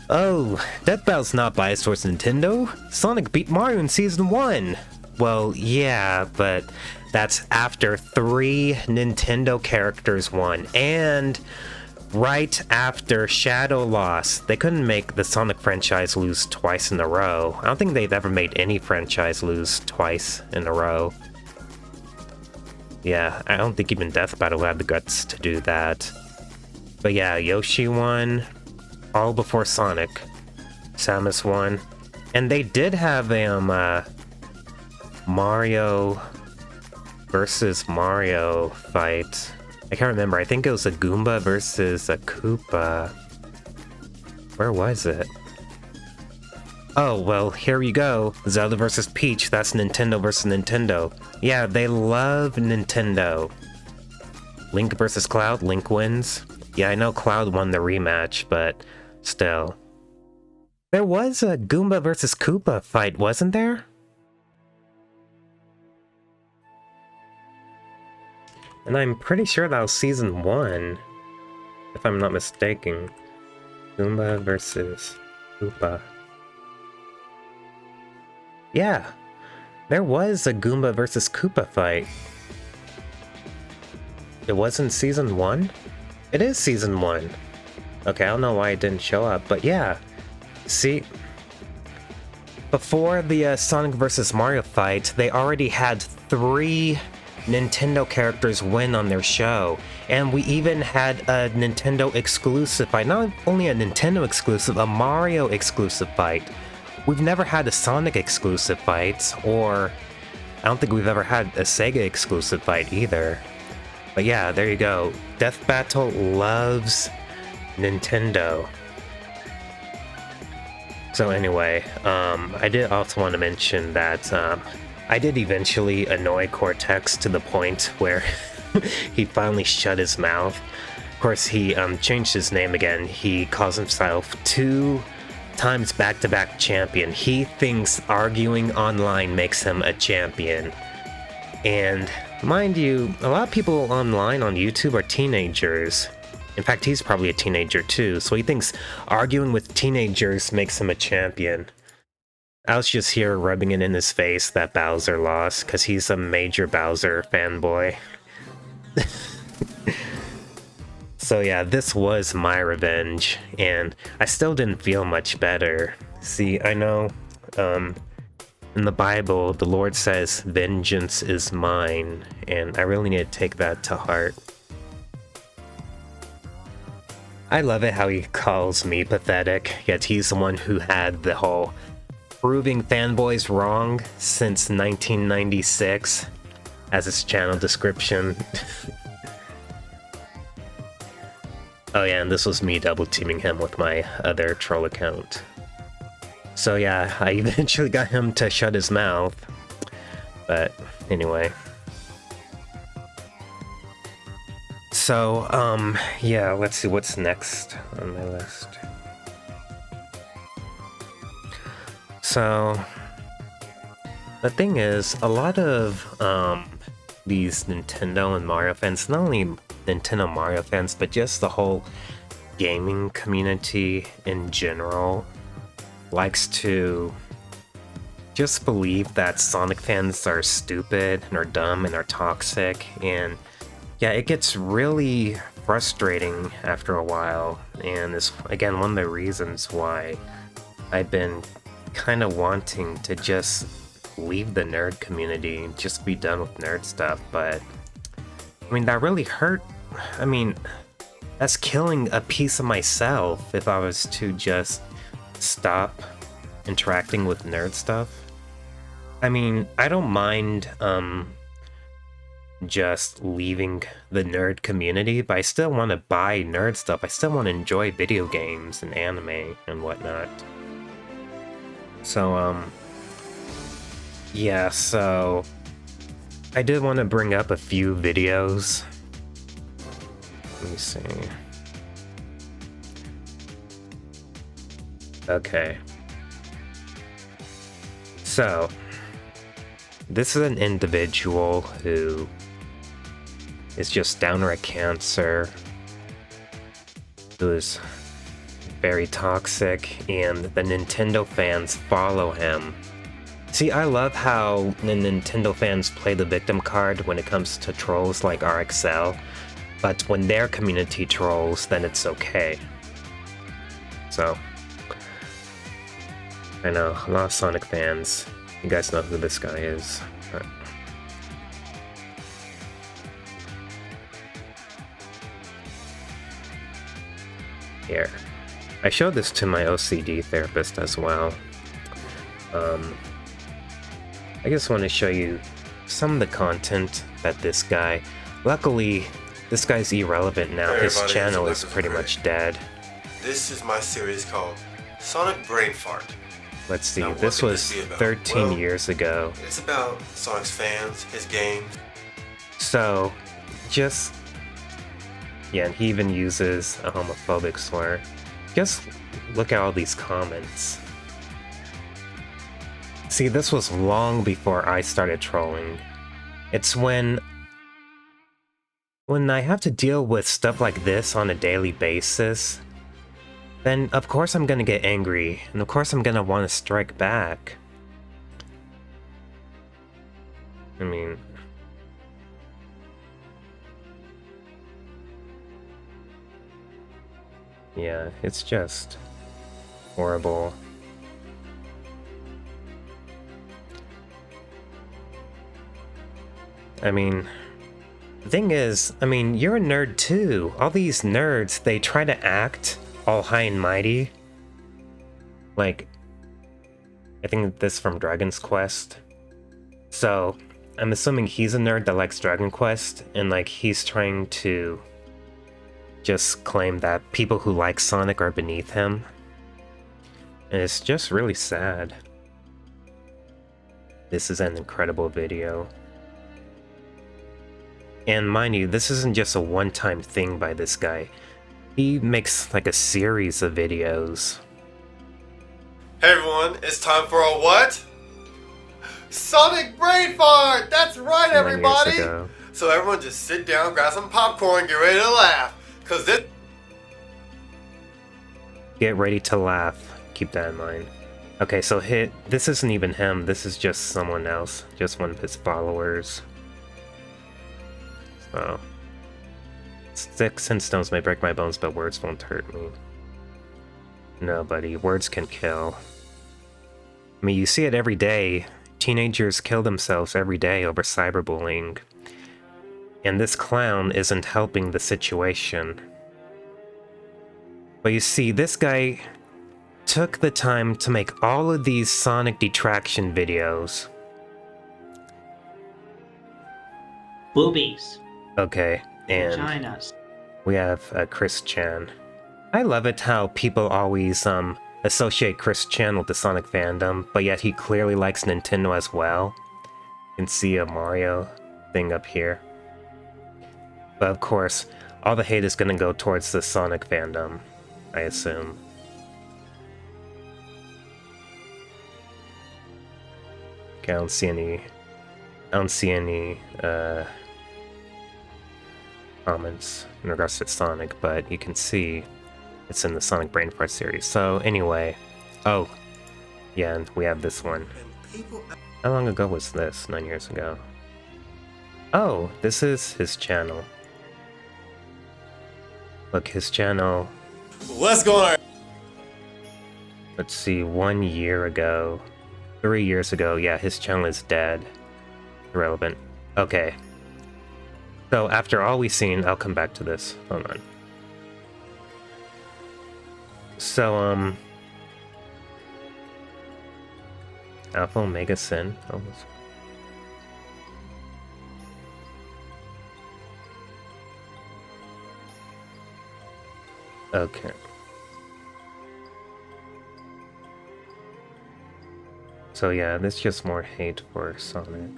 oh, Death Battle's not biased towards Nintendo. Sonic beat Mario in Season 1. Well, yeah, but that's after 3 Nintendo characters won, and right after Shadow lost. They couldn't make the Sonic franchise lose twice in a row. I don't think they've ever made any franchise lose twice in a row. Yeah, I don't think even Death Battle had the guts to do that. But yeah, Yoshi won, all before Sonic. Samus won, and they did have a Mario versus Mario fight. I can't remember. I think it was a Goomba versus a Koopa. Where was it? Oh, well, here you go. Zelda vs. Peach, that's Nintendo vs. Nintendo. Yeah, they love Nintendo. Link vs. Cloud, Link wins. Yeah, I know Cloud won the rematch, but still. There was a Goomba vs. Koopa fight, wasn't there? And I'm pretty sure that was Season 1, if I'm not mistaken. Goomba vs. Koopa. Yeah, there was a Goomba vs. Koopa fight. It wasn't Season 1? It is Season 1. Okay, I don't know why it didn't show up, but yeah. See, before the Sonic vs. Mario fight, they already had 3 Nintendo characters win on their show, and we even had a Nintendo exclusive fight. Not only a Nintendo exclusive, a Mario exclusive fight. We've never had a Sonic exclusive fight, or I don't think we've ever had a Sega exclusive fight either. But yeah, there you go. Death Battle loves Nintendo. So anyway, I did also want to mention that I did eventually annoy Cortex to the point where he finally shut his mouth. Of course, he changed his name again. He calls himself 2 times back-to-back champion. He thinks arguing online makes him a champion. And mind you, a lot of people online on YouTube are teenagers. In fact, he's probably a teenager too, so he thinks arguing with teenagers makes him a champion. I was just here rubbing it in his face that Bowser lost, because he's a major Bowser fanboy. So yeah, this was my revenge, and I still didn't feel much better. See, I know, in the Bible, the Lord says, "Vengeance is mine," and I really need to take that to heart. I love it how he calls me pathetic, yet he's the one who had the whole proving fanboys wrong since 1996 as his channel description. Oh yeah, and this was me double teaming him with my other troll account. So yeah, I eventually got him to shut his mouth. But anyway. So, yeah, let's see what's next on my list. So, the thing is, a lot of these Nintendo and Mario fans, not only Nintendo Mario fans, but just the whole gaming community in general, likes to just believe that Sonic fans are stupid and are dumb and are toxic, and yeah, it gets really frustrating after a while, and it's again one of the reasons why I've been kind of wanting to just leave the nerd community and just be done with nerd stuff. But I mean, that really hurt. I mean, that's killing a piece of myself if I was to just stop interacting with nerd stuff. I mean, I don't mind just leaving the nerd community, but I still want to buy nerd stuff. I still want to enjoy video games and anime and whatnot. So, yeah, so I did want to bring up a few videos. Let me see. Okay. So, this is an individual who is just downright cancer, who is very toxic, and the Nintendo fans follow him. See, I love how the Nintendo fans play the victim card when it comes to trolls like RXL, but when their community trolls, then it's okay. So, I know, a lot of Sonic fans, you guys know who this guy is. But here. I showed this to my OCD therapist as well. I just want to show you some of the content that this guy... Luckily, this guy's irrelevant now. His channel is pretty much dead. This is my series called Sonic Brain Fart. Let's see, Now, this was 13 years ago. It's about Sonic's fans, his games. So, just... yeah, and he even uses a homophobic slur. Just look at all these comments. See, this was long before I started trolling. It's when I have to deal with stuff like this on a daily basis, then of course I'm gonna get angry, and of course I'm gonna want to strike back. I mean... yeah, it's just horrible. I mean... the thing is, I mean, you're a nerd too. All these nerds, they try to act all high and mighty. Like, I think this from Dragon's Quest. So, I'm assuming he's a nerd that likes Dragon Quest, and like, he's trying to just claim that people who like Sonic are beneath him. And it's just really sad. This is an incredible video. And mind you, this isn't just a one-time thing by this guy. He makes like a series of videos. Hey everyone, it's time for a what? Sonic Brain Fart! That's right, 9 years everybody! ago. So everyone just sit down, grab some popcorn, get ready to laugh. Cause this... Get ready to laugh. Keep that in mind. Okay, so this isn't even him, this is just someone else. Just one of his followers. So... sticks and stones may break my bones, but words won't hurt me. No, buddy, words can kill. I mean, you see it every day. Teenagers kill themselves every day over cyberbullying. And this clown isn't helping the situation. But you see, this guy took the time to make all of these Sonic detraction videos. Boobies. Okay, and Vaginas. we have Chris Chan. I love it how people always associate Chris Chan with the Sonic fandom, but yet he clearly likes Nintendo as well. You can see a Mario thing up here. But of course, all the hate is gonna go towards the Sonic fandom, I assume. Okay, I don't see any comments in regards to Sonic, but you can see it's in the Sonic Brain Fart series. So anyway, oh, yeah, and we have this one. How long ago was this? 9 years ago. Oh, this is his channel. Look, his channel. Let's go on. Let's see, 1 year ago. 3 years ago, yeah, his channel is dead. Irrelevant. Okay. So after all we've seen, I'll come back to this. Hold on. So, Alpha Omega Sin. Oh, okay. So yeah, this is just more hate for Sonic.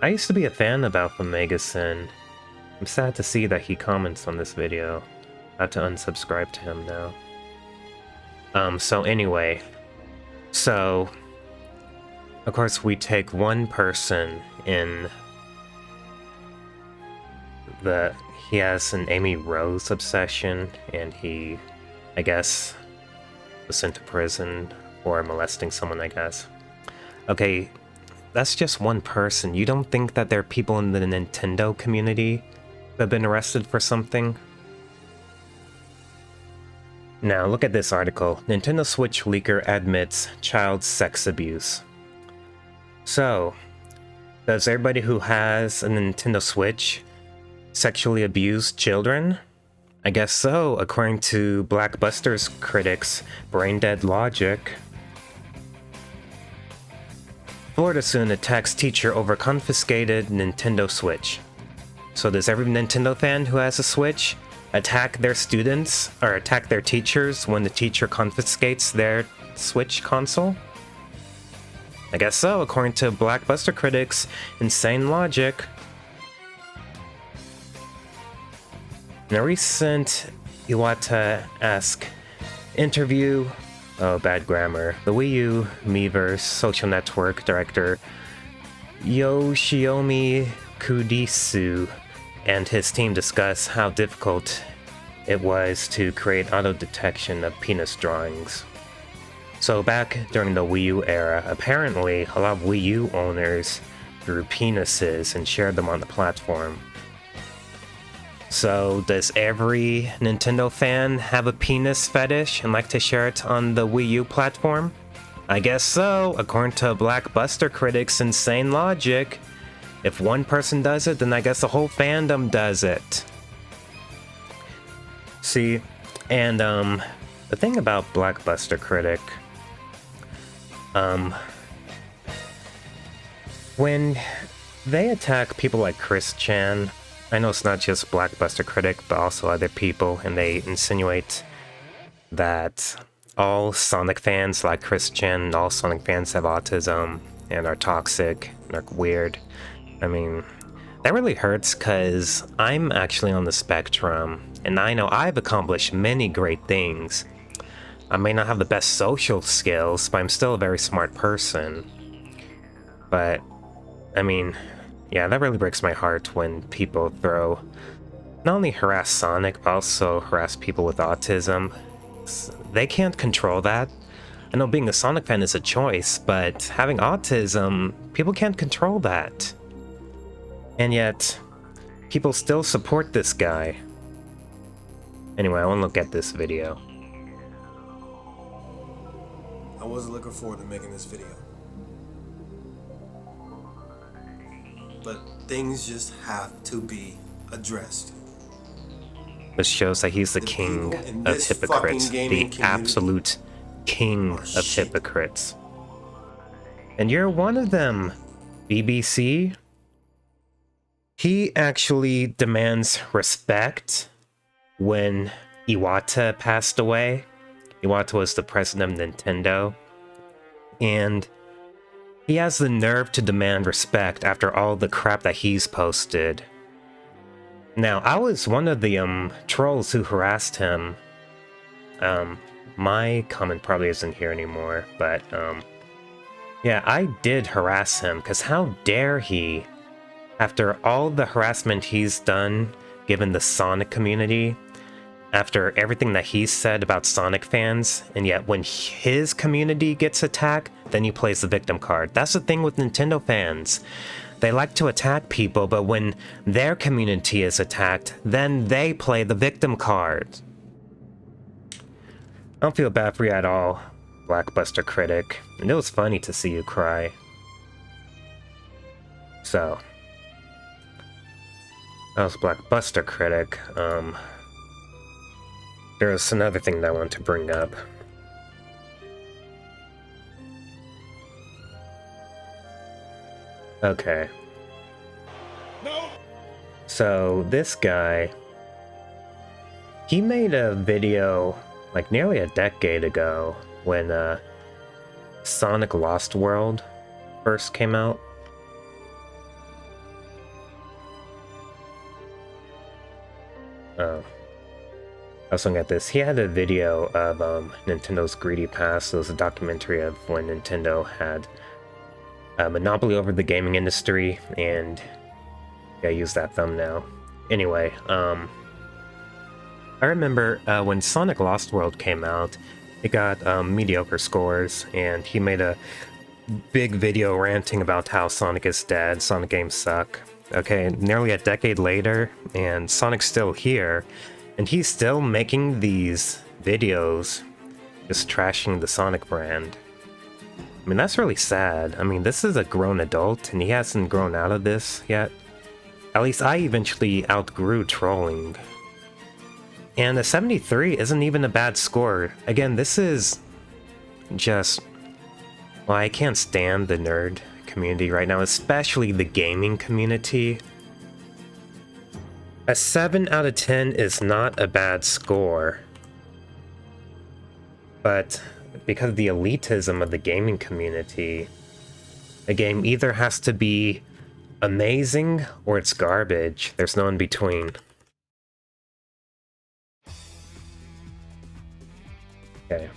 I used to be a fan of Alpha Omega Sin. I'm sad to see that he comments on this video. I have to unsubscribe to him now. So anyway. So, of course we take one person in he has an Amy Rose obsession, and he, I guess, was sent to prison for molesting someone, I guess. Okay, that's just one person. You don't think that there are people in the Nintendo community who have been arrested for something? Now, look at this article. Nintendo Switch leaker admits child sex abuse. So, does everybody who has a Nintendo Switch sexually abuse children? I guess so, according to Blockbuster's critics, Braindead Logic. Florida student attacks teacher over confiscated Nintendo Switch. So does every Nintendo fan who has a Switch attack their students or attack their teachers when the teacher confiscates their Switch console? I guess so, according to Blockbuster critics, Insane Logic. In a recent Iwata-esque interview, oh, bad grammar, the Wii U Miiverse social network director Yoshiomi Kudisu and his team discuss how difficult it was to create auto-detection of penis drawings. So back during the Wii U era, apparently a lot of Wii U owners drew penises and shared them on the platform. So does every Nintendo fan have a penis fetish and like to share it on the Wii U platform? I guess so, according to Blockbuster critics Insane Logic. If one person does it, then I guess the whole fandom does it. See, and the thing about Blockbuster critic, when they attack people like Chris Chan, I know it's not just Blockbuster critic, but also other people, and they insinuate that all Sonic fans like Chris Chan and all Sonic fans have autism and are toxic and are weird. I mean, that really hurts because I'm actually on the spectrum, and I know I've accomplished many great things. I may not have the best social skills, but I'm still a very smart person. But, I mean, yeah, that really breaks my heart when people not only harass Sonic, but also harass people with autism. They can't control that. I know being a Sonic fan is a choice, but having autism, people can't control that. And yet, people still support this guy. Anyway, I want to look at this video. I wasn't looking forward to making this video. But things just have to be addressed. This shows that he's the king of hypocrites, the absolute king of hypocrites. And you're one of them, BBC. He actually demands respect when Iwata passed away. Iwata was the president of Nintendo. And he has the nerve to demand respect after all the crap that he's posted. Now, I was one of the trolls who harassed him. My comment probably isn't here anymore, but yeah, I did harass him, because how dare he, after all the harassment he's done, given the Sonic community, after everything that he's said about Sonic fans, and yet when his community gets attacked, then he plays the victim card. That's the thing with Nintendo fans. They like to attack people, but when their community is attacked, then they play the victim card. I don't feel bad for you at all, Blockbuster critic, and it was funny to see you cry. So, that was Blockbuster critic. There's another thing that I want to bring up. Okay. No. So this guy, he made a video like nearly a decade ago when Sonic Lost World first came out. Oh. I was looking at this. He had a video of Nintendo's Greedy Past. It was a documentary of when Nintendo had a monopoly over the gaming industry, and yeah, I used that thumbnail. Anyway, I remember when Sonic Lost World came out, it got mediocre scores, and he made a big video ranting about how Sonic is dead, Sonic games suck. Okay, nearly a decade later, and Sonic's still here, and he's still making these videos just trashing the Sonic brand. I mean, that's really sad. I mean, this is a grown adult, and he hasn't grown out of this yet. At least I eventually outgrew trolling. And a 73 isn't even a bad score. Again, this is just... well, I can't stand the nerd community right now, especially the gaming community. A 7 out of 10 is not a bad score. But because of the elitism of the gaming community, a game either has to be amazing or it's garbage. There's no in between. Okay.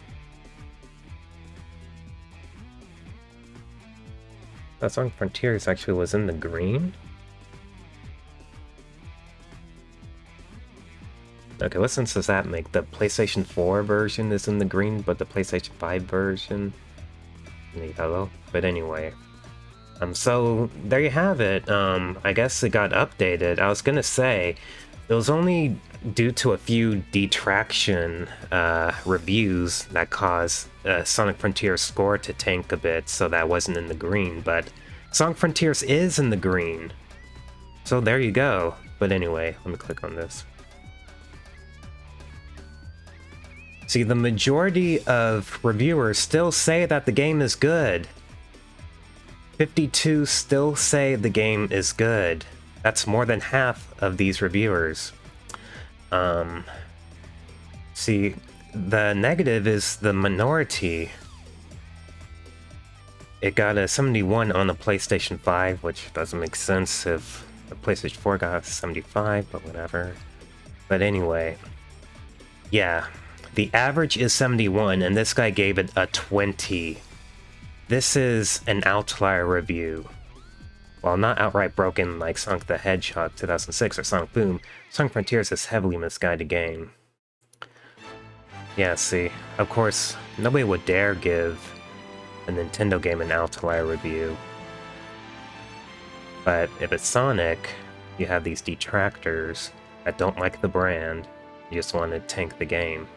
That Sonic Frontiers actually was in the green? Okay, what sense does that make? The PlayStation 4 version is in the green, but the PlayStation 5 version in the yellow? But anyway. So, there you have it. I guess it got updated. I was gonna say, it was only due to a few detraction reviews that caused Sonic Frontiers' score to tank a bit, so that wasn't in the green, but Sonic Frontiers is in the green. So there you go. But anyway, let me click on this. See, the majority of reviewers still say that the game is good. 52 still say the game is good. That's more than half of these reviewers. See, the negative is the minority. It got a 71 on the PlayStation 5, which doesn't make sense if the PlayStation 4 got a 75, but whatever. But anyway, yeah, the average is 71, and this guy gave it a 20. This is an outlier review. While not outright broken like Sonic the Hedgehog 2006 or Sonic Boom, Sonic Frontiers is heavily misguided game. Yeah, see, of course, nobody would dare give a Nintendo game an outlier review. But if it's Sonic, you have these detractors that don't like the brand, you just want to tank the game.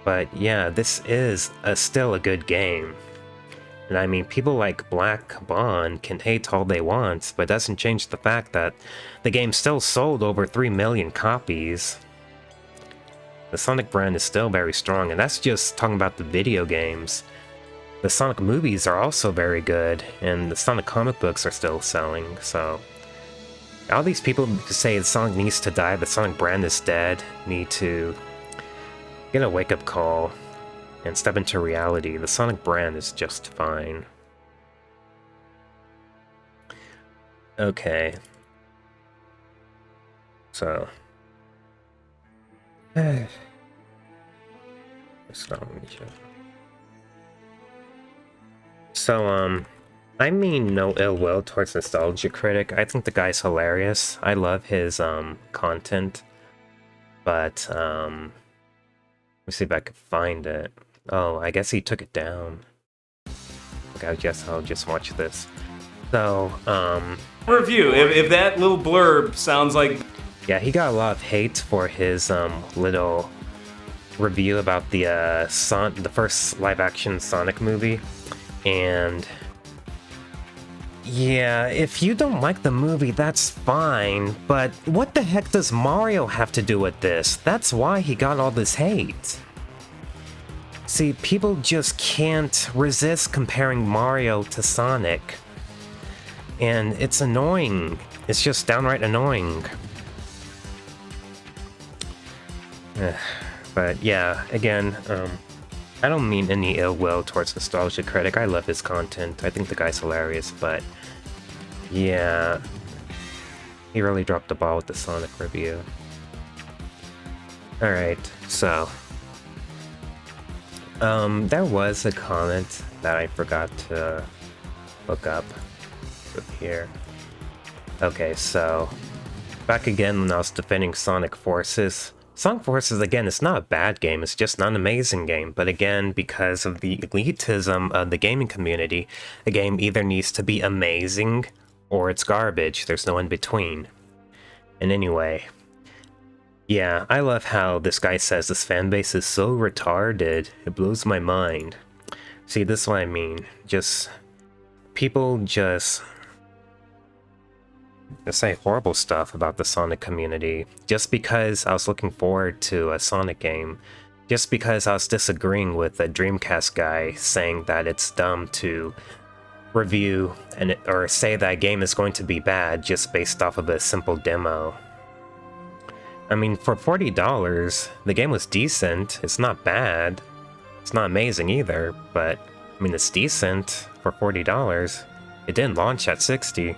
But yeah, this is still a good game. And I mean, people like Black Bond can hate all they want, but it doesn't change the fact that the game still sold over 3 million copies. The Sonic brand is still very strong, and that's just talking about the video games. The Sonic movies are also very good, and the Sonic comic books are still selling, so... all these people who say Sonic needs to die, the Sonic brand is dead, need to get a wake-up call and step into reality. The Sonic brand is just fine. Okay. So... I mean no ill will towards Nostalgia Critic. I think the guy's hilarious. I love his content. But let me see if I can find it. Oh, I guess he took it down. Okay, I guess I'll just watch this. So, review. If that little blurb sounds like... yeah, he got a lot of hate for his little review about the first live-action Sonic movie. And yeah, if you don't like the movie, that's fine, but what the heck does Mario have to do with this? That's why he got all this hate. See, people just can't resist comparing Mario to Sonic. And it's annoying. It's just downright annoying. But yeah, again, I don't mean any ill will towards Nostalgia Critic. I love his content. I think the guy's hilarious, but yeah, he really dropped the ball with the Sonic review. Alright, so there was a comment that I forgot to look up here. Okay, so back again when I was defending Sonic Forces. Sonic Forces, again, it's not a bad game, it's just not an amazing game, but again, because of the elitism of the gaming community, a game either needs to be amazing or it's garbage. There's no in between. And anyway, yeah, I love how this guy says this fanbase is so retarded, it blows my mind. See, this is what I mean. Just, people just say horrible stuff about the Sonic community just because I was looking forward to a Sonic game, just because I was disagreeing with a Dreamcast guy saying that it's dumb to review or say that a game is going to be bad just based off of a simple demo. I mean, for $40, the game was decent. It's not bad. It's not amazing either, but I mean, it's decent for $40. It didn't launch at $60.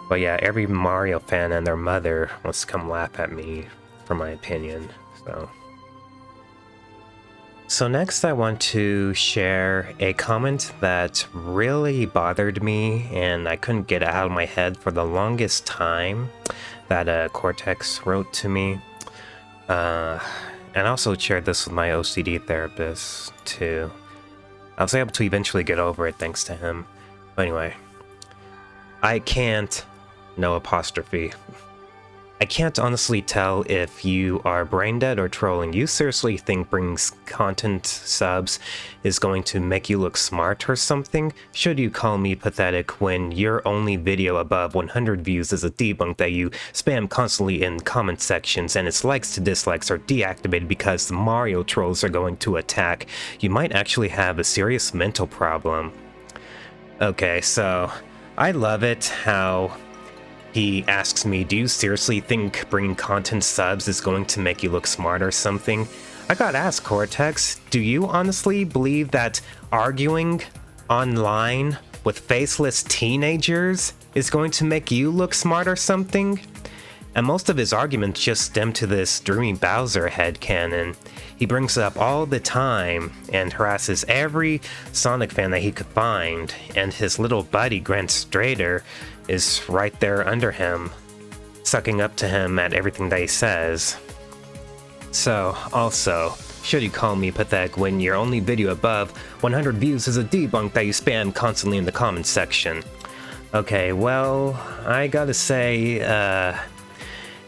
But yeah, every Mario fan and their mother wants to come laugh at me for my opinion, so. So next I want to share a comment that really bothered me and I couldn't get it out of my head for the longest time that Cortex wrote to me. And I also shared this with my OCD therapist too. I was able to eventually get over it thanks to him. But anyway, I can't, no apostrophe. I can't honestly tell if you are brain dead or trolling. You seriously think bringing content subs is going to make you look smart or something? Should you call me pathetic when your only video above 100 views is a debunk that you spam constantly in comment sections and its likes to dislikes are deactivated because the Mario trolls are going to attack? You might actually have a serious mental problem. Okay, so I love it how he asks me, do you seriously think bringing content subs is going to make you look smart or something? I gotta ask, Cortex, do you honestly believe that arguing online with faceless teenagers is going to make you look smart or something? And most of his arguments just stem to this Dreamy Bowser headcanon. He brings it up all the time and harasses every Sonic fan that he could find, and his little buddy Grant Strader is right there under him, sucking up to him at everything that he says. So, also, should you call me pathetic when your only video above 100 views is a debunk that you spam constantly in the comments section? Okay, well, I gotta say,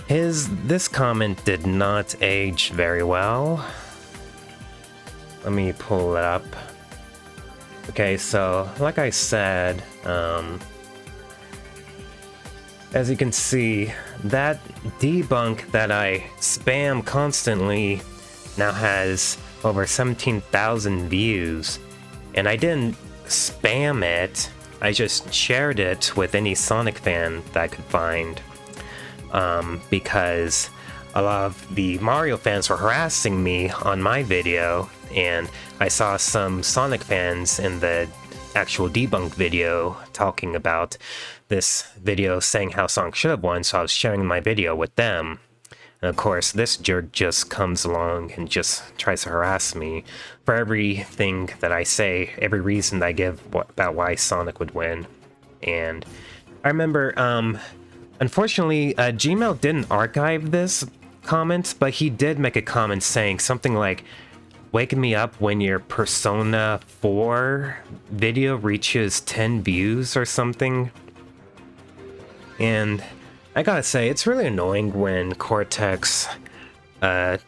this comment did not age very well. Let me pull it up. Okay, so, like I said, as you can see, that debunk that I spam constantly now has over 17,000 views. And I didn't spam it, I just shared it with any Sonic fan that I could find. Because a lot of the Mario fans were harassing me on my video, and I saw some Sonic fans in the actual debunk video talking about this video saying how Sonic should have won, so I was sharing my video with them. And of course, this jerk just comes along and just tries to harass me for everything that I say, every reason that I give about why Sonic would win. And I remember, unfortunately, Gmail didn't archive this comment, but he did make a comment saying something like, "Wake me up when your Persona 4 video reaches 10 views," or something. And I gotta say, it's really annoying when Cortex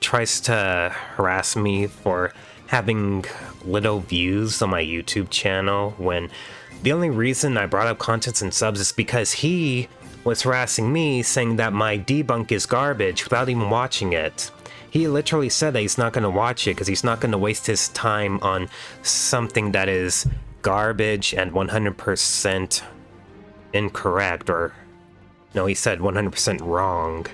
tries to harass me for having little views on my YouTube channel, when the only reason I brought up contents and subs is because he was harassing me, saying that my debunk is garbage without even watching it. He literally said that he's not going to watch it because he's not going to waste his time on something that is garbage and 100% incorrect, or no, he said 100% wrong.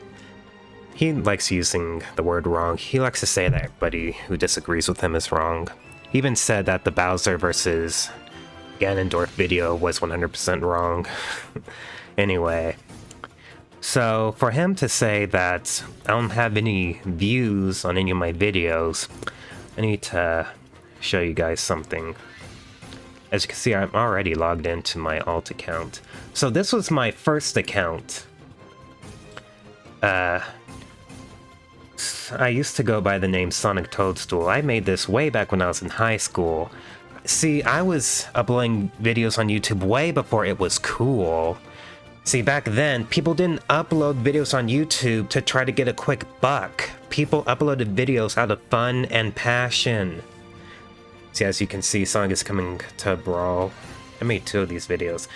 He likes using the word wrong. He likes to say that everybody who disagrees with him is wrong. He even said that the Bowser versus Ganondorf video was 100% wrong. Anyway, so for him to say that I don't have any views on any of my videos, I need to show you guys something. As you can see, I'm already logged into my alt account. So this was my first account. I used to go by the name Sonic Toadstool. I made this way back when I was in high school. See, I was uploading videos on YouTube way before it was cool. See, back then, people didn't upload videos on YouTube to try to get a quick buck. People uploaded videos out of fun and passion. See, as you can see, Sonic is coming to Brawl. I made 2 of these videos.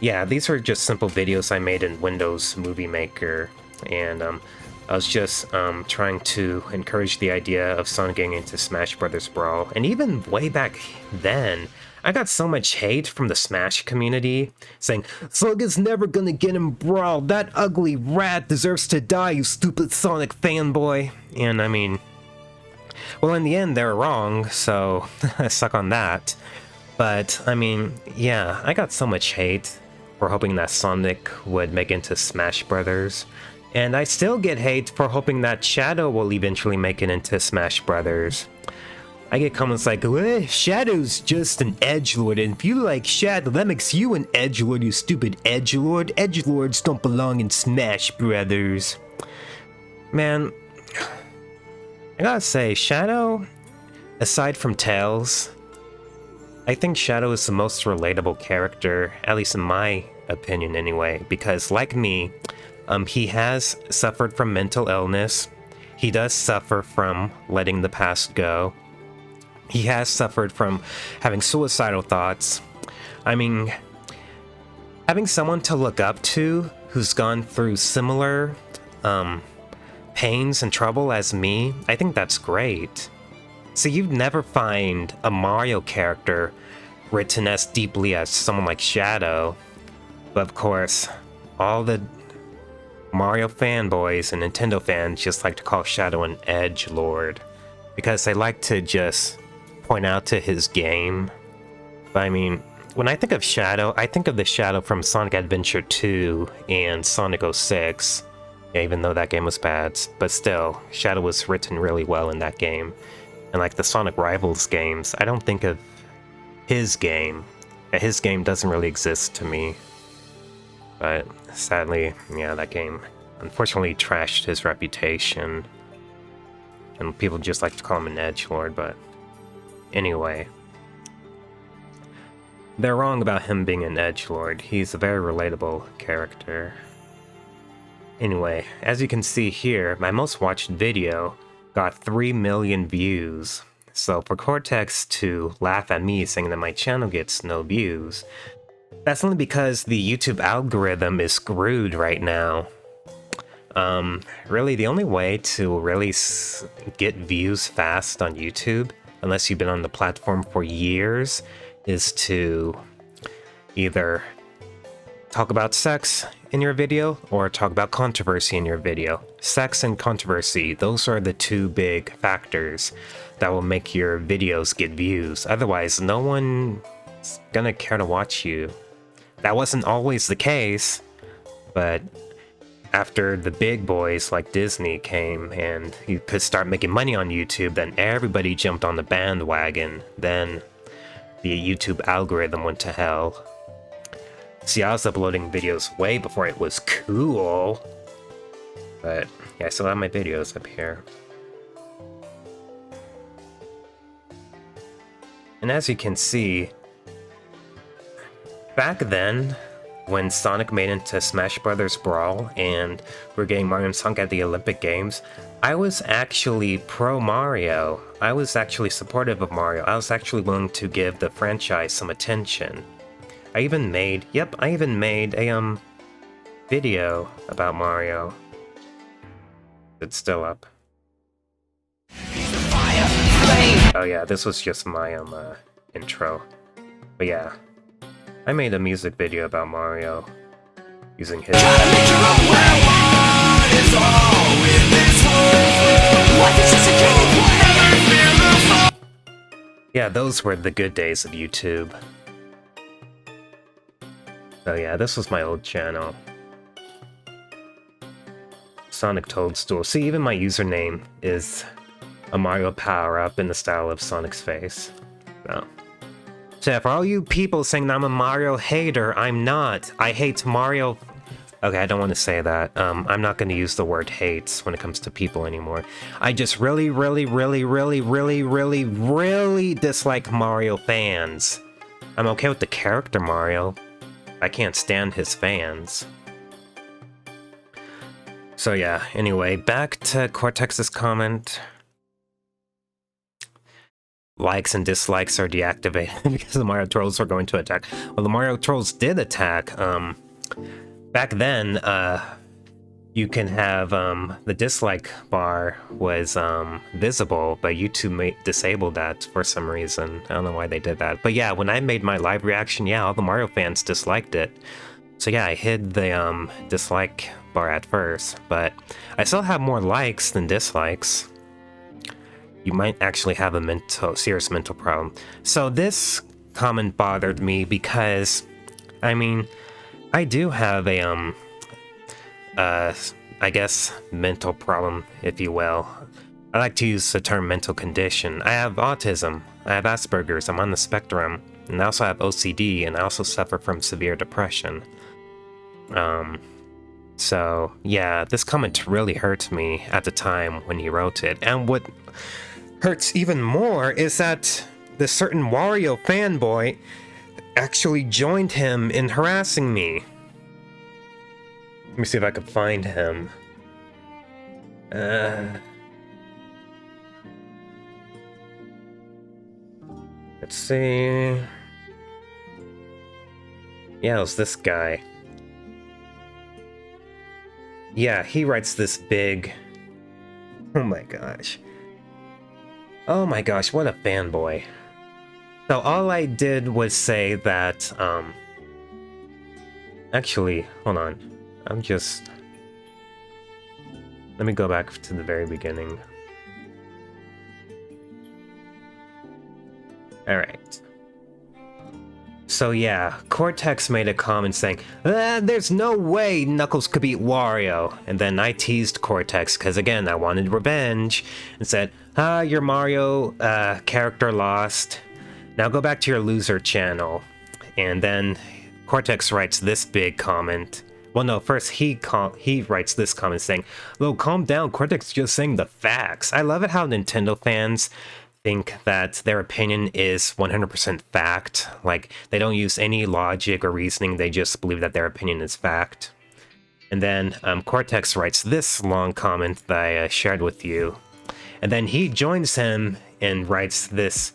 Yeah, these were just simple videos I made in Windows Movie Maker. And I was just trying to encourage the idea of Sonic getting into Smash Brothers Brawl. And even way back then, I got so much hate from the Smash community saying, Slug is never gonna get him Brawl. That ugly rat deserves to die, you stupid Sonic fanboy. And I mean, well, in the end, they're wrong, so I suck on that. But I mean, yeah, I got so much hate for hoping that Sonic would make into Smash Brothers. And I still get hate for hoping that Shadow will eventually make it into Smash Brothers. I get comments like, Shadow's just an edgelord, and if you like Shadow, that makes you an edgelord, you stupid edgelord. Edgelords don't belong in Smash Brothers. Man, I gotta say, Shadow, aside from Tails, I think Shadow is the most relatable character, at least in my opinion anyway, because like me, he has suffered from mental illness. He does suffer from letting the past go. He has suffered from having suicidal thoughts. I mean, having someone to look up to who's gone through similar pains and trouble as me, I think that's great. So you'd never find a Mario character written as deeply as someone like Shadow. But of course, all the Mario fanboys and Nintendo fans just like to call Shadow an edgelord, because they like to just point out to his game. But I mean, when I think of Shadow, I think of the Shadow from Sonic Adventure 2 and Sonic 06. Yeah, even though that game was bad, but still, Shadow was written really well in that game. And like the Sonic Rivals games, I don't think of his game. His game doesn't really exist to me. But sadly, yeah, that game unfortunately trashed his reputation. And people just like to call him an edgelord, but anyway. They're wrong about him being an edgelord. He's a very relatable character. Anyway, as you can see here, my most watched video got 3 million views. So for Cortex to laugh at me saying that my channel gets no views, that's only because the YouTube algorithm is screwed right now. Really, the only way to really get views fast on YouTube, unless you've been on the platform for years, is to either talk about sex in your video or talk about controversy in your video. Sex and controversy, those are the two big factors that will make your videos get views. Otherwise, no one's gonna care to watch you. That wasn't always the case, but after the big boys like Disney came and you could start making money on YouTube, then everybody jumped on the bandwagon. Then the YouTube algorithm went to hell. See, I was uploading videos way before it was cool. But yeah, I still have my videos up here. And as you can see, back then, when Sonic made into Smash Bros. Brawl and we're getting Mario and Sonic at the Olympic Games, I was actually pro Mario. I was actually supportive of Mario. I was actually willing to give the franchise some attention. I even made a video about Mario. It's still up. Oh yeah, this was just my intro. But yeah, I made a music video about Mario using his. Yeah, those were the good days of YouTube. So yeah, this was my old channel. Sonic Toadstool. See, even my username is a Mario power-up in the style of Sonic's face. So for all you people saying that I'm a Mario hater, I'm not. I hate Mario. Okay, I don't want to say that. I'm not going to use the word hates when it comes to people anymore. I just really dislike Mario fans. I'm okay with the character Mario. I can't stand his fans. So yeah, anyway, back to Cortex's comment. Likes and dislikes are deactivated because the Mario Trolls are going to attack. Well, the Mario Trolls did attack. Back then, you can have the dislike bar was visible, but YouTube disabled that for some reason. I don't know why they did that. But yeah, when I made my live reaction, yeah, all the Mario fans disliked it. So yeah, I hid the dislike bar at first, but I still have more likes than dislikes. You might actually have a serious mental problem. So this comment bothered me because, I mean, I do have a I guess mental problem, if you will. I like to use the term mental condition. I have autism, I have Asperger's, I'm on the spectrum, and I also have OCD, and I also suffer from severe depression. So yeah, this comment really hurt me at the time when he wrote it. And what hurts even more is that this certain Wario fanboy actually joined him in harassing me. Let me see if I can find him. Let's see. Yeah, it was this guy. Yeah, he writes this big... Oh my gosh. Oh my gosh, what a fanboy. So all I did was say that, actually, hold on. I'm just... Let me go back to the very beginning. Alright. So yeah, Cortex made a comment saying, there's no way Knuckles could beat Wario. And then I teased Cortex, because again, I wanted revenge, and said, your Mario character lost. Now go back to your loser channel. And then Cortex writes this big comment. Well, no, first he writes this comment saying, "Well, calm down, Cortex is just saying the facts." I love it how Nintendo fans think that their opinion is 100% fact. Like, they don't use any logic or reasoning, they just believe that their opinion is fact. And then Cortex writes this long comment that I shared with you. And then he joins him and writes this,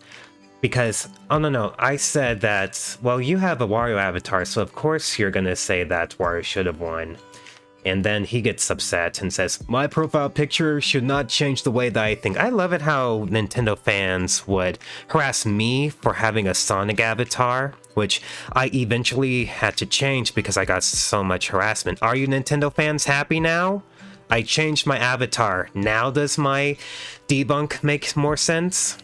because, oh no, I said that, well, you have a Wario avatar, so of course you're gonna say that Wario should have won. And then he gets upset and says, "My profile picture should not change the way that I think." I love it how Nintendo fans would harass me for having a Sonic avatar, which I eventually had to change because I got so much harassment. Are you Nintendo fans happy now? I changed my avatar. Now does my debunk make more sense?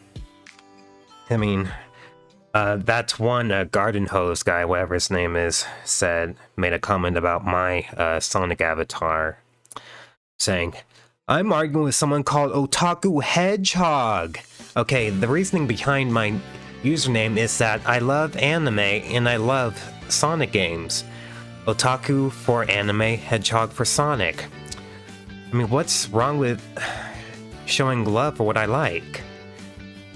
I mean, that one garden hose guy, whatever his name is, made a comment about my Sonic avatar, saying, "I'm arguing with someone called Otaku Hedgehog." Okay, the reasoning behind my username is that I love anime and I love Sonic games. Otaku for anime, Hedgehog for Sonic. I mean, what's wrong with showing love for what I like?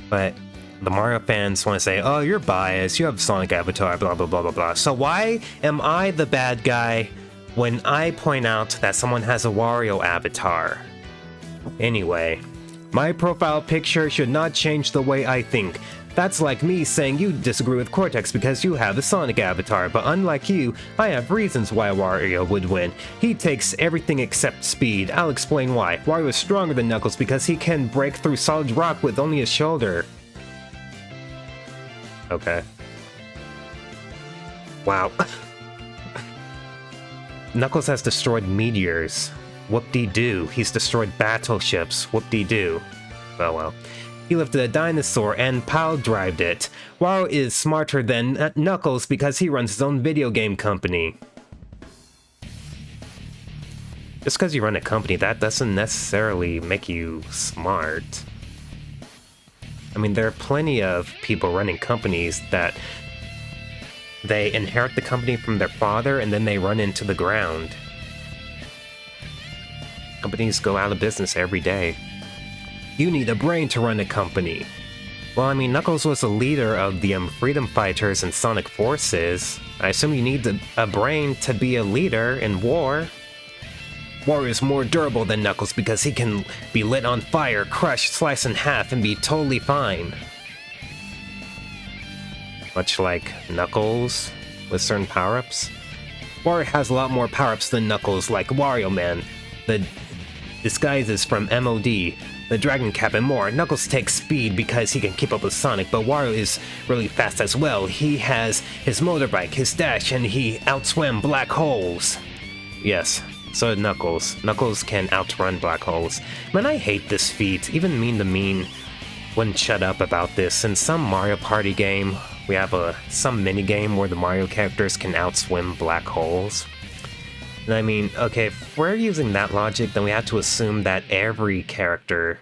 But the Mario fans want to say, "Oh, you're biased, you have Sonic avatar, blah blah blah blah blah." So why am I the bad guy when I point out that someone has a Wario avatar? Anyway, my profile picture should not change the way I think. That's like me saying you disagree with Cortex because you have a Sonic avatar, but unlike you, I have reasons why Wario would win. He takes everything except speed. I'll explain why. Wario is stronger than Knuckles because he can break through solid rock with only his shoulder. Okay. Wow. Knuckles has destroyed meteors. Whoop-de-doo. He's destroyed battleships. Whoop-de-doo. Oh well. He lifted a dinosaur and pile-drived it. Wario is smarter than Knuckles because he runs his own video game company. Just because you run a company, that doesn't necessarily make you smart. I mean, there are plenty of people running companies that they inherit the company from their father and then they run into the ground. Companies go out of business every day. You need a brain to run a company. Well, I mean, Knuckles was a leader of the Freedom Fighters and Sonic Forces. I assume you need a brain to be a leader in war. Wario is more durable than Knuckles because he can be lit on fire, crushed, sliced in half, and be totally fine. Much like Knuckles with certain power-ups. Wario has a lot more power-ups than Knuckles, like Wario Man. the disguises from MOD, the Dragon Cap, and more. Knuckles takes speed because he can keep up with Sonic, but Wario is really fast as well. He has his motorbike, his dash, and he outswam black holes. Yes, so did Knuckles. Knuckles can outrun black holes. Man, I hate this feat. Even Mean the Mean wouldn't shut up about this. In some Mario Party game, we have some mini-game where the Mario characters can outswim black holes. And I mean, okay, if we're using that logic, then we have to assume that every character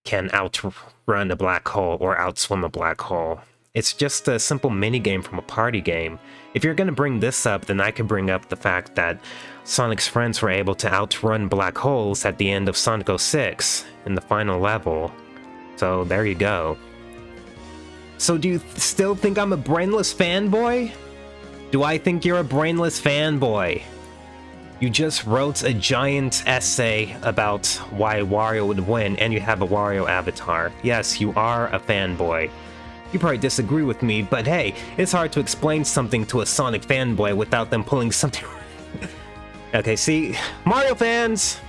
can outrun a black hole or outswim a black hole. It's just a simple minigame from a party game. If you're gonna bring this up, then I could bring up the fact that Sonic's friends were able to outrun black holes at the end of Sonic 06 in the final level. So there you go. So do you still think I'm a brainless fanboy? Do I think you're a brainless fanboy? You just wrote a giant essay about why Wario would win, and you have a Wario avatar. Yes, you are a fanboy. You probably disagree with me, but hey, it's hard to explain something to a Sonic fanboy without them pulling something... Okay, see, Mario fans!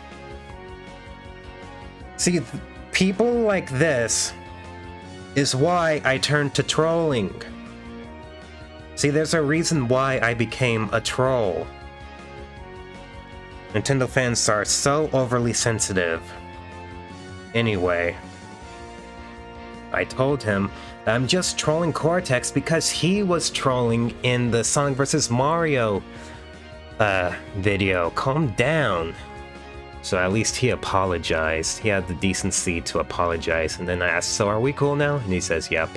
See, people like this is why I turned to trolling. See, there's a reason why I became a troll. Nintendo fans are so overly sensitive. Anyway, I told him that I'm just trolling Cortex because he was trolling in the Sonic vs. Mario video. Calm down. So at least he apologized. He had the decency to apologize. And then I asked, so are we cool now? And he says, yep.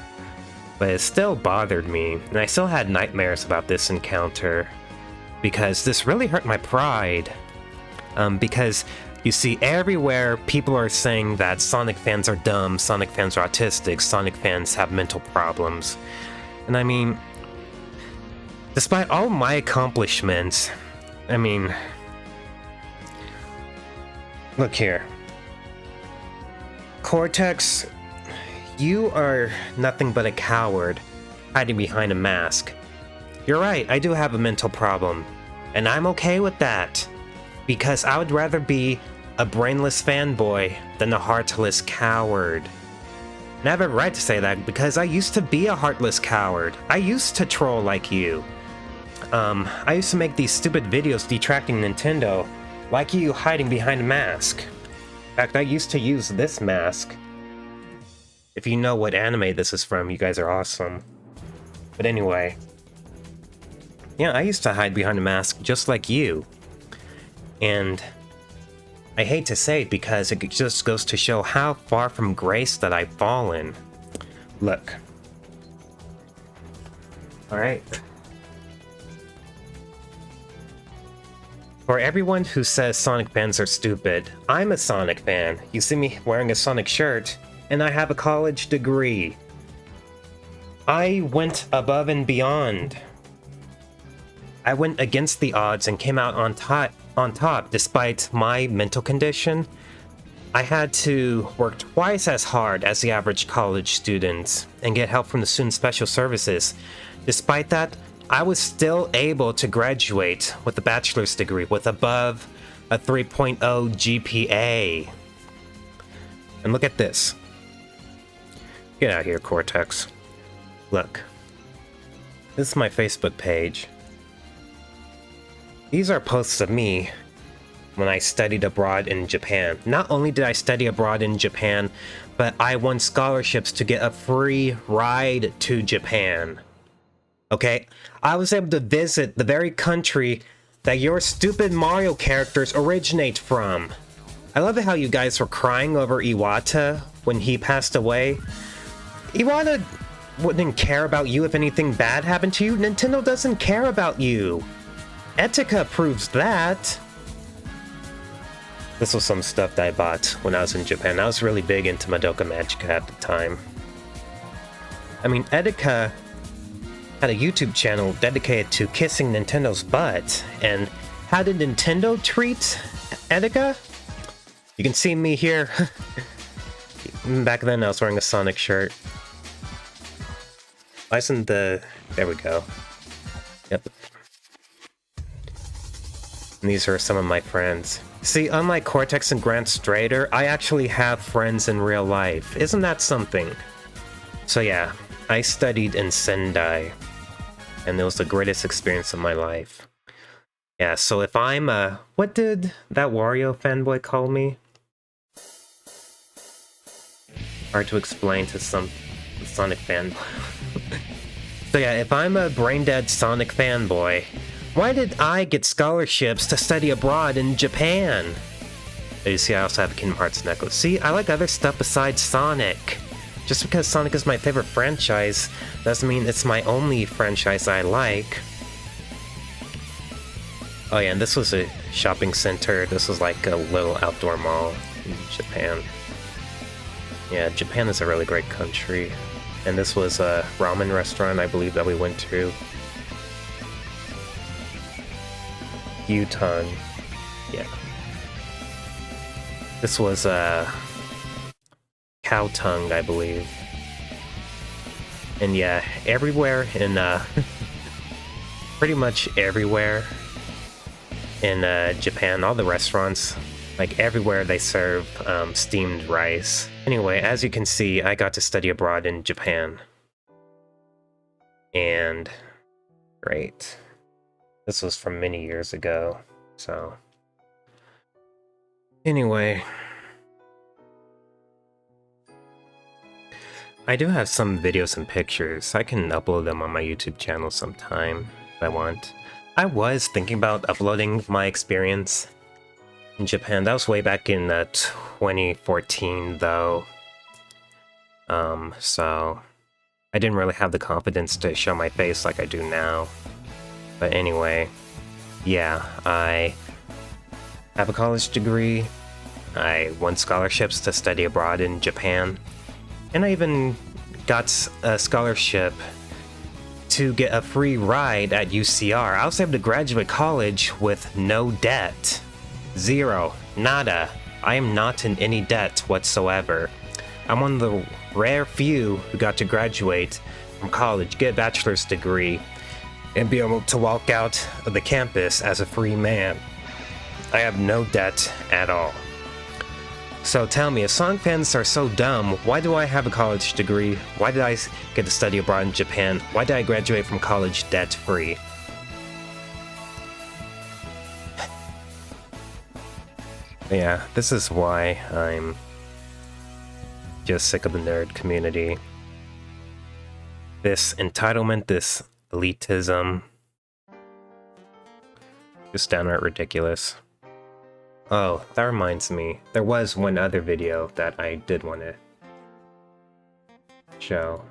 But it still bothered me. And I still had nightmares about this encounter. Because this really hurt my pride. Because, you see, everywhere people are saying that Sonic fans are dumb, Sonic fans are autistic, Sonic fans have mental problems. And I mean, despite all my accomplishments, I mean, look here. Cortex, you are nothing but a coward, hiding behind a mask. You're right, I do have a mental problem, and I'm okay with that. Because I would rather be a brainless fanboy than a heartless coward. And I have a right to say that because I used to be a heartless coward. I used to troll like you. I used to make these stupid videos detracting Nintendo, like you hiding behind a mask. In fact, I used to use this mask. If you know what anime this is from, you guys are awesome. But anyway. Yeah, I used to hide behind a mask just like you. And I hate to say it because it just goes to show how far from grace that I've fallen. Look. Alright. For everyone who says Sonic fans are stupid, I'm a Sonic fan. You see me wearing a Sonic shirt, and I have a college degree. I went above and beyond. I went against the odds and came out on top despite my mental condition. I had to work twice as hard as the average college student and get help from the Student Special Services. Despite that, I was still able to graduate with a bachelor's degree with above a 3.0 GPA. And look at this. Get out of here, Cortex. Look. This is my Facebook page. These are posts of me when I studied abroad in Japan. Not only did I study abroad in Japan, but I won scholarships to get a free ride to Japan. Okay? I was able to visit the very country that your stupid Mario characters originate from. I love it how you guys were crying over Iwata when he passed away. Iwata wouldn't care about you if anything bad happened to you. Nintendo doesn't care about you. Etika proves that. This was some stuff that I bought when I was in Japan. I was really big into Madoka Magica at the time. I mean, Etika had a YouTube channel dedicated to kissing Nintendo's butt. And how did Nintendo treat Etika? You can see me here. Back then I was wearing a Sonic shirt. Why isn't the... There we go. Yep. And these are some of my friends. See, unlike Cortex and Grant Strader, I actually have friends in real life. Isn't that something? So yeah, I studied in Sendai, and it was the greatest experience of my life. Yeah, so if I'm what did that Wario fanboy call me? Hard to explain to some Sonic fanboy. So yeah, if I'm a brain-dead Sonic fanboy, why did I get scholarships to study abroad in Japan? You see, I also have a Kingdom Hearts necklace. See, I like other stuff besides Sonic. Just because Sonic is my favorite franchise doesn't mean it's my only franchise I like. Oh yeah, and this was a shopping center. This was like a little outdoor mall in Japan. Yeah, Japan is a really great country. And this was a ramen restaurant, I believe, that we went to. Gyutan. Yeah. This was cow tongue, I believe. And yeah, everywhere in pretty much everywhere in Japan, all the restaurants, like everywhere they serve steamed rice. Anyway, as you can see, I got to study abroad in Japan. And great. This was from many years ago, so anyway. I do have some videos and pictures. I can upload them on my YouTube channel sometime if I want. I was thinking about uploading my experience in Japan. That was way back in 2014 though. So I didn't really have the confidence to show my face like I do now. But anyway, yeah, I have a college degree. I won scholarships to study abroad in Japan. And I even got a scholarship to get a free ride at UCR. I was able to graduate college with no debt. Zero. Nada. I am not in any debt whatsoever. I'm one of the rare few who got to graduate from college, get a bachelor's degree, and be able to walk out of the campus as a free man. I have no debt at all. So tell me, if Sonic fans are so dumb, why do I have a college degree? Why did I get to study abroad in Japan? Why did I graduate from college debt-free? Yeah, this is why I'm just sick of the nerd community. This entitlement, this elitism. Just downright ridiculous. Oh, that reminds me. There was one other video that I did want to show.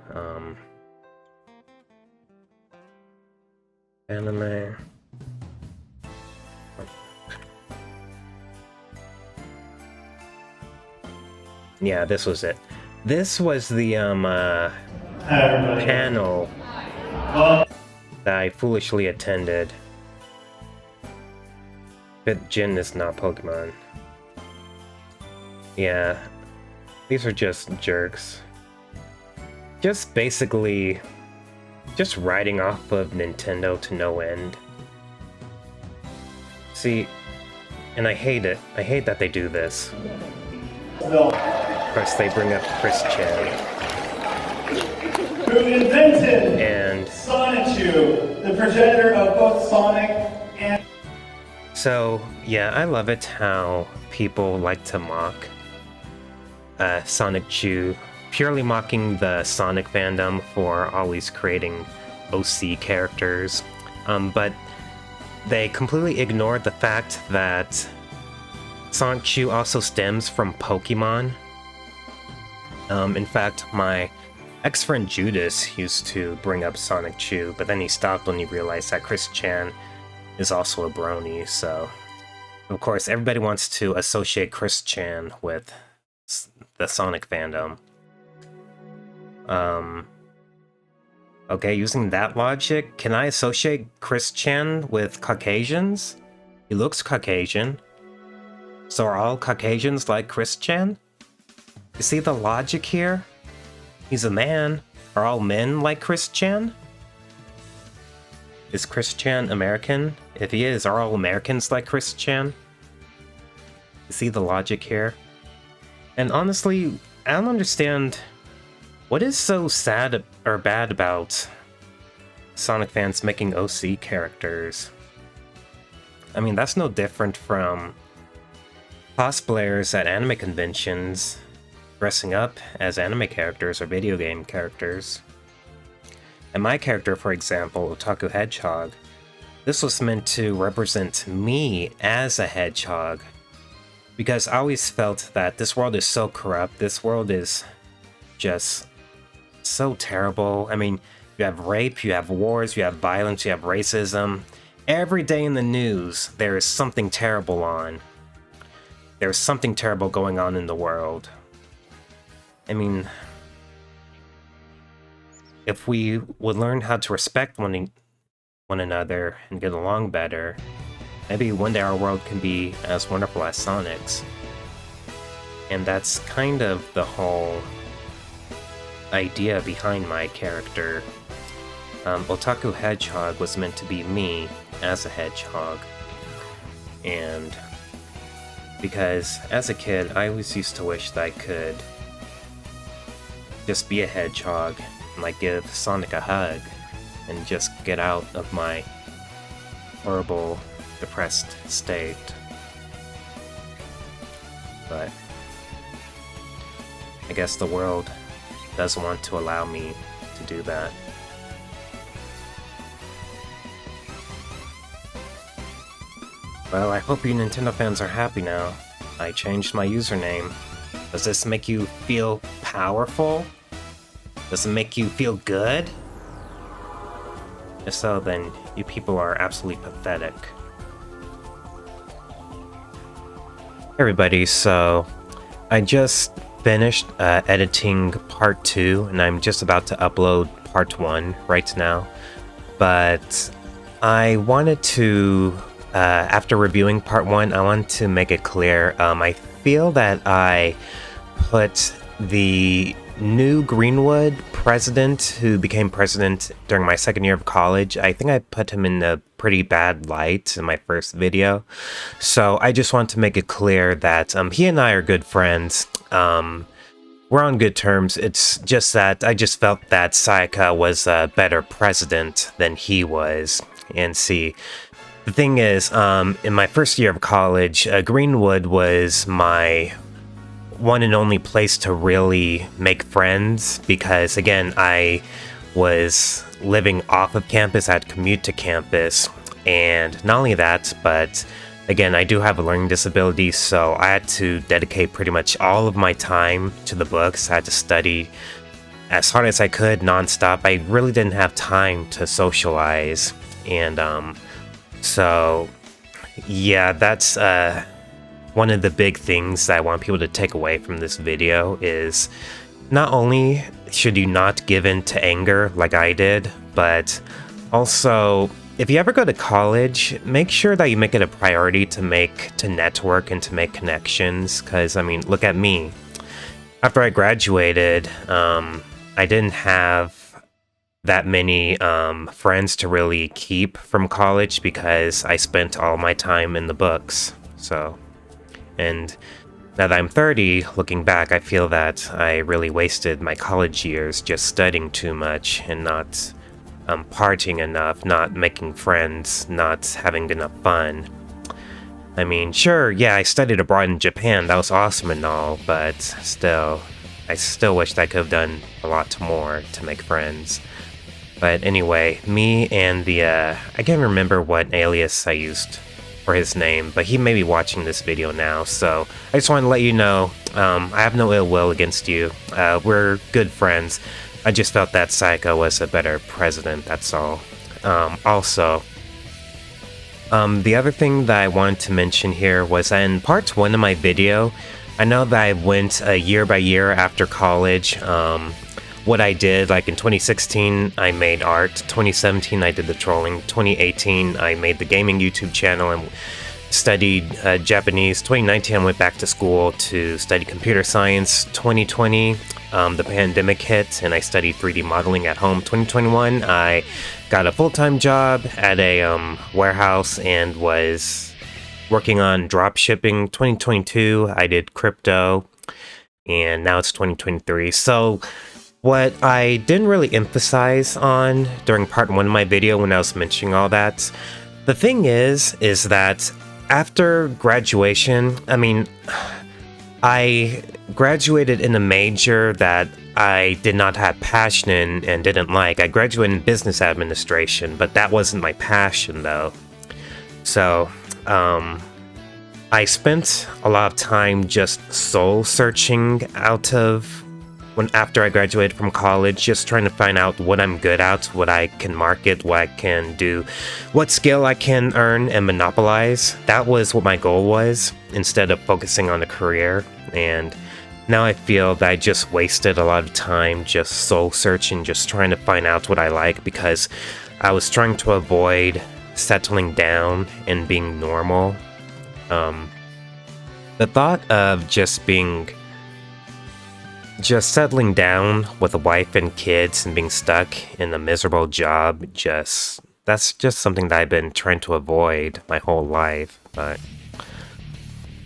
Anime. Yeah, this was it. This was the panel that I foolishly attended. But Jin is not Pokemon. Yeah, these are just jerks. Just basically, just riding off of Nintendo to no end. See, and I hate it. I hate that they do this. Of course, they bring up Chris Chan. Who invented And Sonichu, the progenitor of both Sonic and... so, yeah, I love it how people like to mock Sonichu, purely mocking the Sonic fandom for always creating OC characters, but they completely ignored the fact that Sonichu also stems from Pokemon. In fact, my ex-friend Judas used to bring up Sonichu, but then he stopped when he realized that Chris Chan is also a brony, so of course everybody wants to associate Chris Chan with the Sonic fandom. Okay, using that logic, can I associate Chris Chan with Caucasians? He looks Caucasian. So are all Caucasians like Chris Chan? You see the logic here? He's a man. Are all men like Chris Chan? Is Chris Chan American? If he is, are all Americans like Chris Chan? See the logic here? And honestly, I don't understand what is so sad or bad about Sonic fans making OC characters. I mean, that's no different from cosplayers at anime conventions dressing up as anime characters or video game characters. And my character, for example, Otaku Hedgehog, this was meant to represent me as a hedgehog. Because I always felt that this world is so corrupt, this world is just so terrible. I mean, you have rape, you have wars, you have violence, you have racism. Every day in the news, there is something terrible on. There's something terrible going on in the world. I mean, if we would learn how to respect one another and get along better, maybe one day our world can be as wonderful as Sonic's. And that's kind of the whole idea behind my character. Otaku Hedgehog was meant to be me as a hedgehog. And because as a kid, I always used to wish that I could just be a hedgehog and like give Sonic a hug and just get out of my horrible, depressed state. But I guess the world doesn't want to allow me to do that. Well, I hope you Nintendo fans are happy now. I changed my username. Does this make you feel powerful? Does it make you feel good? If so, then you people are absolutely pathetic. Hey everybody, so I just finished editing part 2, and I'm just about to upload part 1 right now. But I wanted to, after reviewing part 1, I wanted to make it clear, I feel that I put the new Greenwood president who became president during my second year of college, I think I put him in a pretty bad light in my first video. So I just want to make it clear that he and I are good friends. We're on good terms. It's just that I just felt that Sayaka was a better president than he was. And see, the thing is, in my first year of college, Greenwood was my one and only place to really make friends because, again, I was living off of campus, I had to commute to campus, and not only that, but again, I do have a learning disability, so I had to dedicate pretty much all of my time to the books. I had to study as hard as I could, nonstop. I really didn't have time to socialize, and so yeah, that's one of the big things that I want people to take away from this video is not only should you not give in to anger like I did, but also if you ever go to college, make sure that you make it a priority to network and to make connections, because I mean, look at me. After I graduated, I didn't have that many friends to really keep from college because I spent all my time in the books. So, and now that I'm 30, looking back, I feel that I really wasted my college years just studying too much and not partying enough, not making friends, not having enough fun. I mean, sure, yeah, I studied abroad in Japan, that was awesome and all, but still, I still wish that I could have done a lot more to make friends. But anyway, me and the, I can't remember what alias I used for his name, but he may be watching this video now, so I just want to let you know, I have no ill will against you. We're good friends. I just felt that Sayaka was a better president, that's all. Also, the other thing that I wanted to mention here was that in part 1 of my video, I know that I went year by year after college. What I did, like in 2016, I made art. 2017, I did the trolling. 2018, I made the gaming YouTube channel and studied Japanese. 2019, I went back to school to study computer science. 2020, the pandemic hit and I studied 3D modeling at home. 2021, I got a full-time job at a warehouse and was working on drop shipping. 2022, I did crypto, and now it's 2023. So what I didn't really emphasize on during part 1 of my video when I was mentioning all that, the thing is that after graduation, I mean, I graduated in a major that I did not have passion in and didn't like. I graduated in business administration, but that wasn't my passion though. So, I spent a lot of time just soul searching after I graduated from college, just trying to find out what I'm good at, what I can market, what I can do, what skill I can earn and monopolize. That was what my goal was, instead of focusing on a career. And now I feel that I just wasted a lot of time just soul searching, just trying to find out what I like, because I was trying to avoid settling down and being normal. The thought of just settling down with a wife and kids and being stuck in a miserable job, that's just something that I've been trying to avoid my whole life. But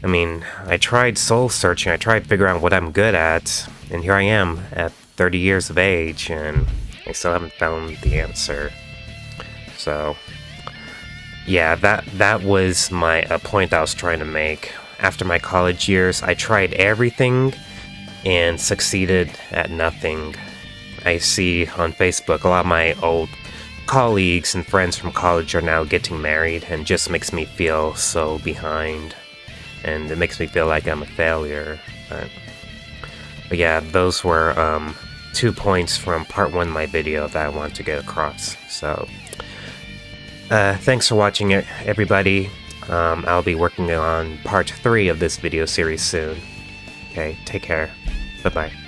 I mean, I tried soul searching, I tried figuring out what I'm good at, and here I am at 30 years of age, and I still haven't found the answer. So yeah, that was a point I was trying to make. After my college years, I tried everything and succeeded at nothing. I see on Facebook a lot of my old colleagues and friends from college are now getting married, and just makes me feel so behind, and it makes me feel like I'm a failure. But yeah, those were 2 points from part 1 of my video that I wanted to get across. So thanks for watching it, everybody. I'll be working on part 3 of this video series soon. Okay, take care. Bye-bye.